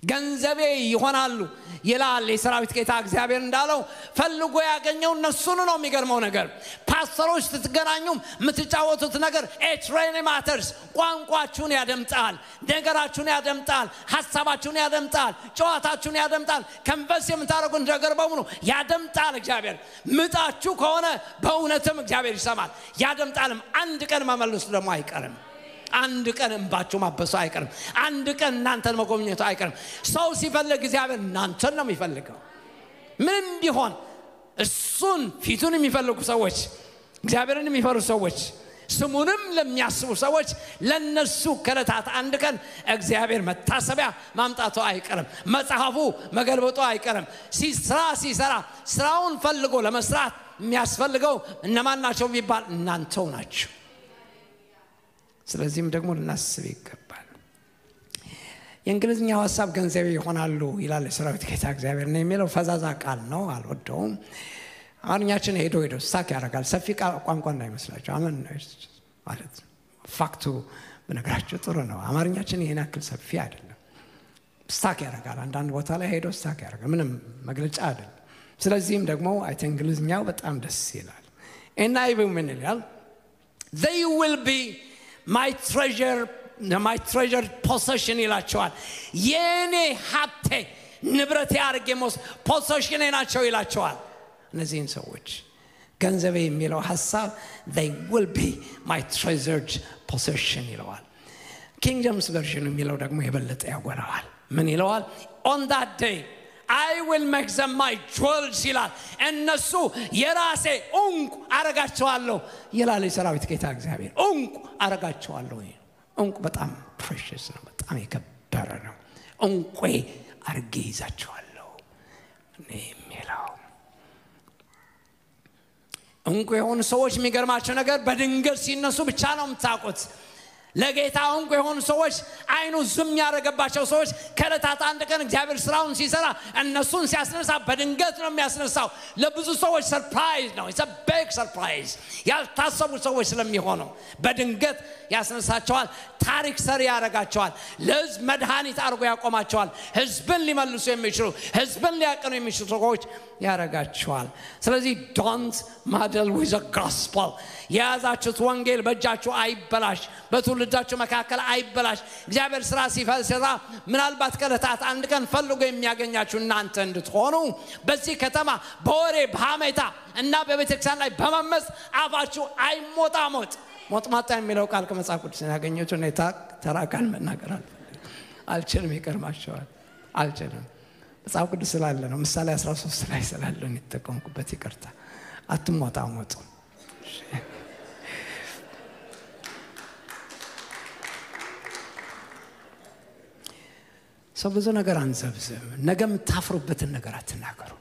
ገንዘቤ ይሆናሉ ይላል የሰራዊት ጌታ እግዚአብሔር እንዳለው ፈልጎ ያገኘው እነሱን ነው። የሚገርመው ነገር ፓስተሮች ስትገናኙም የምትጫወቱት ነገር ኤትሬኒ ማተርስ። ቋንቋችሁን ያደምጣል፣ ነገራችሁን ያደምጣል፣ ሐሳባችሁን ያደምጣል፣ ጨዋታችሁን ያደምጣል፣ ከንፈስ የምታረጉት ነገር በሙሉ ያደምጣል እግዚአብሔር። ምጣችሁ ከሆነ በእውነትም እግዚአብሔር ይሰማል ያደምጣልም። አንድ ቀን መመለሱ ደግሞ አይቀርም። አንድ ቀን እንባችሁ ማበሱ አይቀርም። አንድ ቀን እናንተን መጎብኘቱ አይቀርም። ሰው ሲፈልግ እግዚአብሔር እናንተን ነው የሚፈልገው። ምንም ቢሆን እሱን ፊቱን የሚፈልጉ ሰዎች፣ እግዚአብሔርን የሚፈሩ ሰዎች፣ ስሙንም ለሚያስቡ ሰዎች ለነሱ ከለታት አንድ ቀን እግዚአብሔር መታሰቢያ ማምጣቱ አይቀርም። መጽሐፉ መገልበጡ አይቀርም። ሲሰራ ስራውን ፈልጎ ለመስራት የሚያስፈልገው እነማን ናቸው ቢባል እናንተው ናቸው። ስለዚህም ደግሞ ልናስብ ይገባል። የእንግሊዝኛው ሐሳብ ገንዘቤ ይሆናሉ ይላል የሰራዊት ጌታ እግዚአብሔር ነው የሚለው ፈዛዛ ቃል ነው፣ አልወደውም። አማርኛችን ሄዶ ስታክ ያደርጋል። ሰፊ ቋንቋ እንዳይመስላችሁ አመን ማለት ፋክቱ በነገራችሁ ጥሩ ነው። አማርኛችን ይሄን ያክል ሰፊ አይደለም። ስታክ ያደርጋል። አንዳንድ ቦታ ላይ ሄዶ ስታክ ያደርጋል። ምንም መግለጫ አይደለም። ስለዚህም ደግሞ እንግሊዝኛው በጣም ደስ ይላል። እና ይብም ምን ይላል? they will be my treasure possession ይላቸዋል። የኔ ሀብቴ ንብረቴ አድርጌ possession ናቸው ይላቸዋል። እነዚህን ሰዎች ገንዘቤ የሚለው ሐሳብ they will be my treasured possession ይለዋል። ኪንግ ጄምስ ቨርዥን የሚለው ደግሞ የበለጠ ያጎራዋል። ምን ይለዋል? on that day I will make them my jewels ይላል። እነሱ የራሴ እንቁ አረጋቸዋለሁ ይላል የሰራዊት ጌታ እግዚአብሔር። እንቁ አረጋቸዋለሁ። እንቁ በጣም precious ነው፣ በጣም የከበረ ነው። እንቁ አርጌ ይዛቸዋለሁ የሚለው እንቁ የሆኑ ሰዎች የሚገርማቸው ነገር በድንገት ሲነሱ ብቻ ነው የምታውቁት። ለጌታ እንቁ የሆኑ ሰዎች አይኑ ዝም ያደረገባቸው ሰዎች ከለታት አንድ ቀን እግዚአብሔር ስራውን ሲሰራ እነሱን ሲያስነሳ በድንገት ነው የሚያስነሳው። ለብዙ ሰዎች ሰርፕራይዝ ነው። it's a big surprise። ያልታሰቡ ሰዎች ስለሚሆኑ በድንገት ያስነሳቸዋል። ታሪክ ሰሪ ያደርጋቸዋል። ለሕዝብ መድኃኒት አድርጎ ያቆማቸዋል። ሕዝብን ሊመልሱ የሚችሉ ሕዝብን ሊያቀኑ የሚችሉ ሰዎች ያረጋችኋል ስለዚህ don't meddle with the gospel ያዛችሁት ወንጌል በእጃችሁ አይበላሽ በትውልዳችሁ መካከል አይበላሽ እግዚአብሔር ስራ ሲፈስራ ምናልባት ከለታት አንድ ቀን ፈልጎ የሚያገኛችሁ እናንተ እንድትሆኑ በዚህ ከተማ በወሬ በሐሜታ እና በቤተክርስቲያን ላይ በመመስ አፋችሁ አይሞጣሞጥ ሞጥማጣ የሚለው ቃል ከመጽሐፍ ቅዱስ ያገኘሁት ነው ተራካን መናገር አልችልም ይቀርማቸዋል አልችልም መጽሐፍ ቅዱስ ስላለ ነው ምሳሌ 13 ላይ ስላለ ነው የተጠቀምኩበት ይቅርታ አትሞጣሞጡ ሰው ብዙ ነገር አንዘብዝብ ነገም ታፍሩበትን ነገር አትናገሩ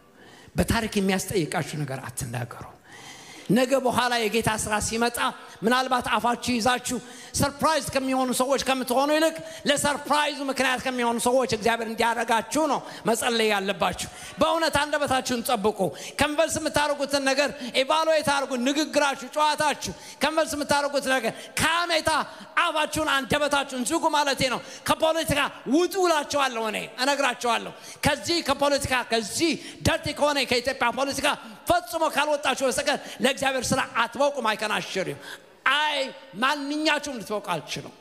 በታሪክ የሚያስጠይቃችሁ ነገር አትናገሩ ነገ በኋላ የጌታ ስራ ሲመጣ ምናልባት አፋችሁ ይዛችሁ ሰርፕራይዝ ከሚሆኑ ሰዎች ከምትሆኑ ይልቅ ለሰርፕራይዙ ምክንያት ከሚሆኑ ሰዎች እግዚአብሔር እንዲያረጋችሁ ነው መጸለይ ያለባችሁ በእውነት አንደበታችሁን ጠብቁ ከመልስ የምታረጉት ነገር ኢቫሉዌት አድርጉ ንግግራችሁ ጨዋታችሁ ከመልስ የምታረጉት ነገር ካሜታ አፋችሁን አንደበታችሁን ዝጉ ማለቴ ነው ከፖለቲካ ውጡላችኋለሁ እኔ እነግራችኋለሁ ከዚህ ከፖለቲካ ከዚህ ደርቲ ከሆነ ከኢትዮጵያ ፖለቲካ ፈጽሞ ካልወጣችሁ በስተቀር ለእግዚአብሔር ስራ አትበቁም አይከናሽሪም አይ ማንኛችሁም ልትበቁ አልችሉም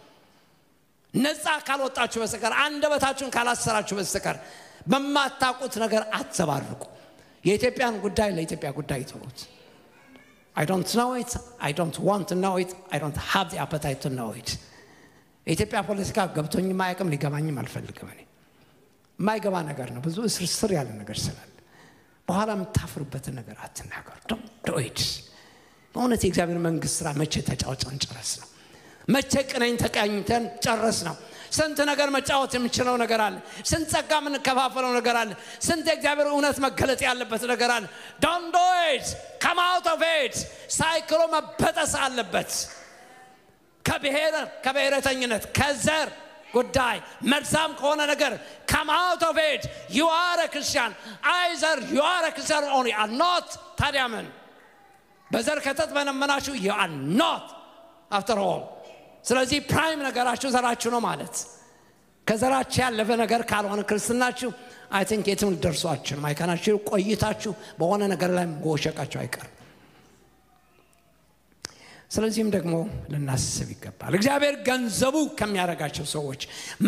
ነፃ ካልወጣችሁ በስተቀር አንደበታችሁን ካላሰራችሁ በስተቀር በማታውቁት ነገር አትዘባርቁ የኢትዮጵያን ጉዳይ ለኢትዮጵያ ጉዳይ ተውት I don't know it I don't want to know it I don't have the appetite to know it የኢትዮጵያ ፖለቲካ ገብቶኝ ማያውቅም ሊገባኝም አልፈልግም እኔ ማይገባ ነገር ነው ብዙ ስርስር ያለ ነገር ስላለ በኋላ ምታፍሩበት ነገር አትናገሩ don't do it በእውነት የእግዚአብሔር መንግስት ስራ መቼ ተጫውተን ጨረስ ነው መቼ ቀነኝ ተቃኝተን ጨረስ ነው ስንት ነገር መጫወት የምንችለው ነገር አለ ስንት ጸጋ ምን ከፋፈለው ነገር አለ ስንት የእግዚአብሔር እውነት መገለጥ ያለበት ነገር አለ don't do it come out of it ሳይክሎ መበጠስ አለበት ከብሔረተኝነት ከዘር ጉዳይ መርዛም ከሆነ ነገር come out of it you are a Christian either you are a Christian or you are not ታዲያምን በዘር ከተመናችሁ you are not after all ስለዚህ ፕራይም ነገራችሁ ዘራችሁ ነው ማለት ከዘራችሁ ያለፈ ነገር ካልሆነ ክርስትናችሁ I think የትም ልደርሷችሁ ማይካናችሁ ቆይታችሁ በሆነ ነገር ላይ ጎሸቃችሁ አይቀር ስለዚህም ደግሞ ለናስብ ይገባል እግዚአብሔር ገንዘቡ ከሚያረጋቸው ሰዎች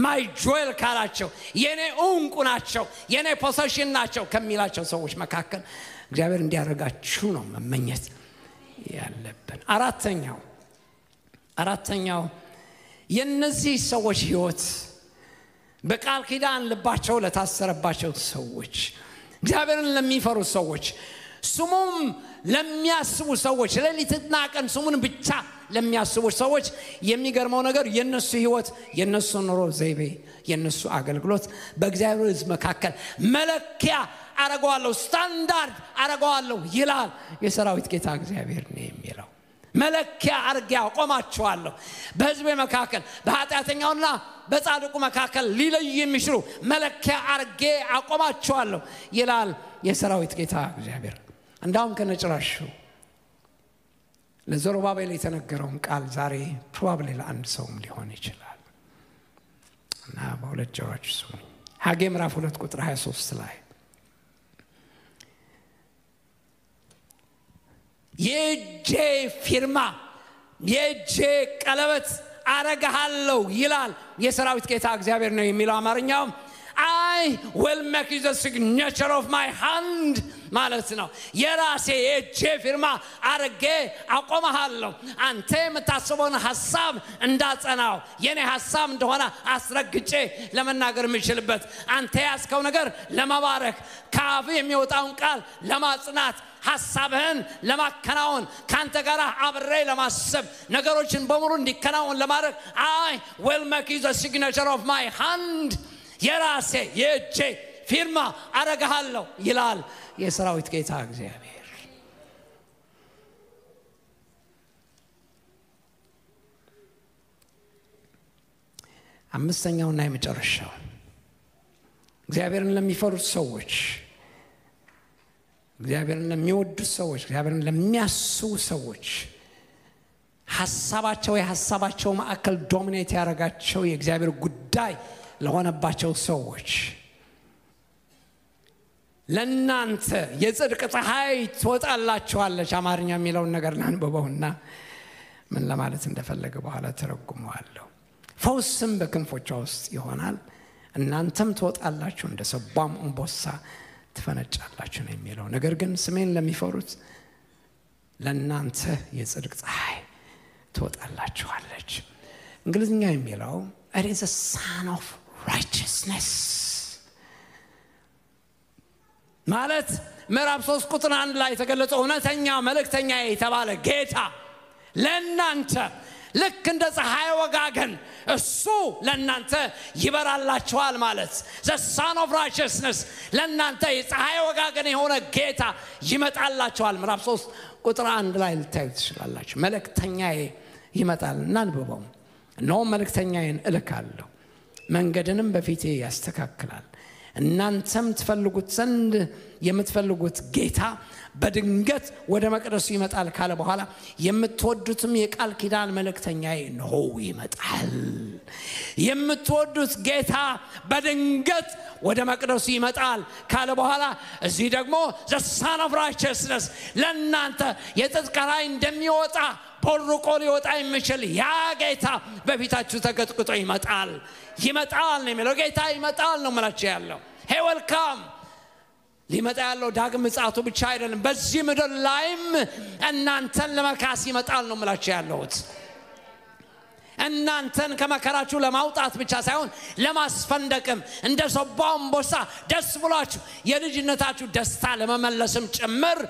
ማይ ጆል ካላቸው የኔ ኡንቁ ናቸው የኔ ፖሰሽን ናቸው ከሚላቸው ሰዎች መካከል እግዚአብሔር እንዲያረጋችሁ ነው መመኘት ያለብን አራተኛው የነዚህ ሰዎች ህይወት በቃል ኪዳን ልባቸው ለታሰረባቸው ሰዎች እግዚአብሔርን ለሚፈሩ ሰዎች ስሙም ለሚያስቡ ሰዎች ለሊትና ቀን ስሙን ብቻ ለሚያስቡ ሰዎች የሚገርመው ነገር የነሱ ህይወት የነሱ ኑሮ ዘይቤ የነሱ አገልግሎት በእግዚአብሔር ሕዝብ መካከል መለኪያ አረጋዋለሁ ስታንዳርድ አረጋዋለሁ ይላል የሰራዊት ጌታ እግዚአብሔር ነው የሚለው መለኪያ አርጌ አቆማቸዋለሁ በሕዝብ መካከል በኃጢአተኛውና በጻድቁ መካከል ሊለዩ የሚሽሩ መለኪያ አርጌ አቆማቸዋለሁ ይላል የሰራዊት ጌታ እግዚአብሔር እንዳውም ከነጭራሹ ለዘሩባቤል የተነገረውን ቃል ዛሬ ፕሮባብሊ ለአንድ ሰውም ሊሆን ይችላል እና በሁለት ጆሮአችሁ ስሙ ሐጌ ምዕራፍ 2 ቁጥር 23 ላይ የጄ ፊርማ የጄ ቀለበት አረጋሃለሁ ይላል የሰራዊት ጌታ እግዚአብሔር ነው የሚለው አማርኛው I will make you the signature of my hand ማለት ነው የራሴ የጄ ፊርማ አረጌ አቆመሃለሁ አንተ የምታስበውን ሐሳብ እንዳጸናው የኔ ሐሳብ እንደሆነ አስረግጬ ለመናገር የምችልበት አንተ ያስከው ነገር ለማባረክ ካፍ የሚወጣውን ቃል ለማጽናት ሐሳብህን ለማከናወን ካንተ ጋር አብሬ ለማሰብ ነገሮችን በሙሉ እንዲከናወን ለማድረግ I will make you the signature of my hand የራሴ የጄ ፊርማ አረጋሃለሁ ይላል የሰራዊት ጌታ እግዚአብሔር አምስተኛውና የመጨረሻው እግዚአብሔርን ለሚፈሩ ሰዎች እግዚአብሔርን ለሚወዱ ሰዎች እግዚአብሔርን ለሚያስቡ ሰዎች ሐሳባቸው ማዕከል ዶሚኔት ያረጋቸው የእግዚአብሔር ጉዳይ ለሆነባቸው ሰዎች ለእናንተ የጽድቅ ፀሐይ ትወጣላችኋለች። አማርኛ የሚለውን ነገር ላንብበውና ምን ለማለት እንደፈለገ በኋላ ተረጉመዋለሁ። ፈውስም በክንፎቿ ውስጥ ይሆናል፣ እናንተም ትወጣላችሁ፣ እንደ ሰባም አንበሳ ትፈነጫላችሁ ነው የሚለው። ነገር ግን ስሜን ለሚፈሩት ለእናንተ የጽድቅ ፀሐይ ትወጣላችኋለች። እንግሊዝኛ የሚለው it is a son of righteousness ማለት ምዕራፍ 3 ቁጥር 1 ላይ የተገለጸው እውነተኛ መልእክተኛ የተባለ ጌታ ለእናንተ ልክ እንደ ፀሐይ ወጋገን እሱ ለእናንተ ይበራላችኋል ማለት the son of righteousness ለእናንተ የፀሐይ ወጋገን የሆነ ጌታ ይመጣላችኋል። ምዕራፍ 3 ቁጥር 1 ላይ ልታዩት ትችላላችሁ። መልእክተኛዬ ይመጣል። እናንብበው። እነሆ መልእክተኛዬን እልካለሁ፣ መንገድንም በፊቴ ያስተካክላል። እናንተም ትፈልጉት ዘንድ የምትፈልጉት ጌታ በድንገት ወደ መቅደሱ ይመጣል ካለ በኋላ የምትወዱትም የቃል ኪዳን መልእክተኛዬ ነው ይመጣል። የምትወዱት ጌታ በድንገት ወደ መቅደሱ ይመጣል ካለ በኋላ እዚህ ደግሞ the son of righteousness ለእናንተ የጽድቅ ፀሐይ እንደሚወጣ ቦርቆ ሊወጣ የሚችል ያ ጌታ በፊታችሁ ተቀጥቅጦ ይመጣል ነው የሚለው። ጌታ ይመጣል ነው ማለት ያለው። he will come ሊመጣ ያለው ዳግም ምጽአቱ ብቻ አይደለም፣ በዚህ ምድር ላይም እናንተን ለመካስ ይመጣል ነው ማለት ያለውት። እናንተን ከመከራችሁ ለማውጣት ብቻ ሳይሆን ለማስፈንደቅም እንደ ሰባው አንበሳ ደስ ብሏችሁ የልጅነታችሁ ደስታ ለመመለስም ጭምር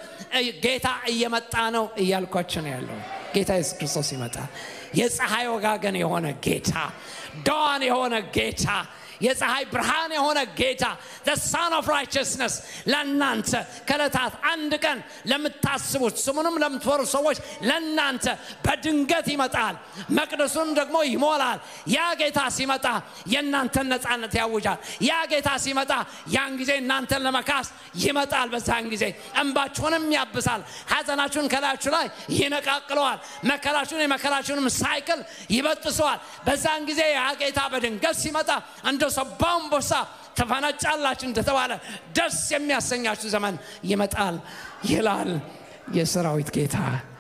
ጌታ እየመጣ ነው እያልኳችሁ ነው ያለው። ጌታ ኢየሱስ ክርስቶስ ይመጣል። የፀሐይ ወጋገን የሆነ ጌታ፣ ዳን የሆነ ጌታ፣ የፀሐይ ብርሃን የሆነ ጌታ the son of righteousness ለእናንተ ከለታት አንድ ቀን ለምታስቡት ስሙንም ለምትፈሩ ሰዎች ለእናንተ በድንገት ይመጣል፣ መቅደሱን ደግሞ ይሞላል። ያ ጌታ ሲመጣ የእናንተን ነፃነት ያውጃል። ያ ጌታ ሲመጣ ያን ጊዜ እናንተን ለመካስ ይመጣል። በዛን ጊዜ እንባችሁንም ያብሳል፣ ሐዘናችሁን ከላያችሁ ላይ ይነቃቅለዋል፣ የመከራችሁንም ሳይክል ይበጥሰዋል። በዛን ጊዜ ያ ጌታ በድንገት ሲመጣ እንደ ሰባው አንበሳ ተፈነጫላችሁ እንደተባለ ደስ የሚያሰኛችሁ ዘመን ይመጣል ይላል የሰራዊት ጌታ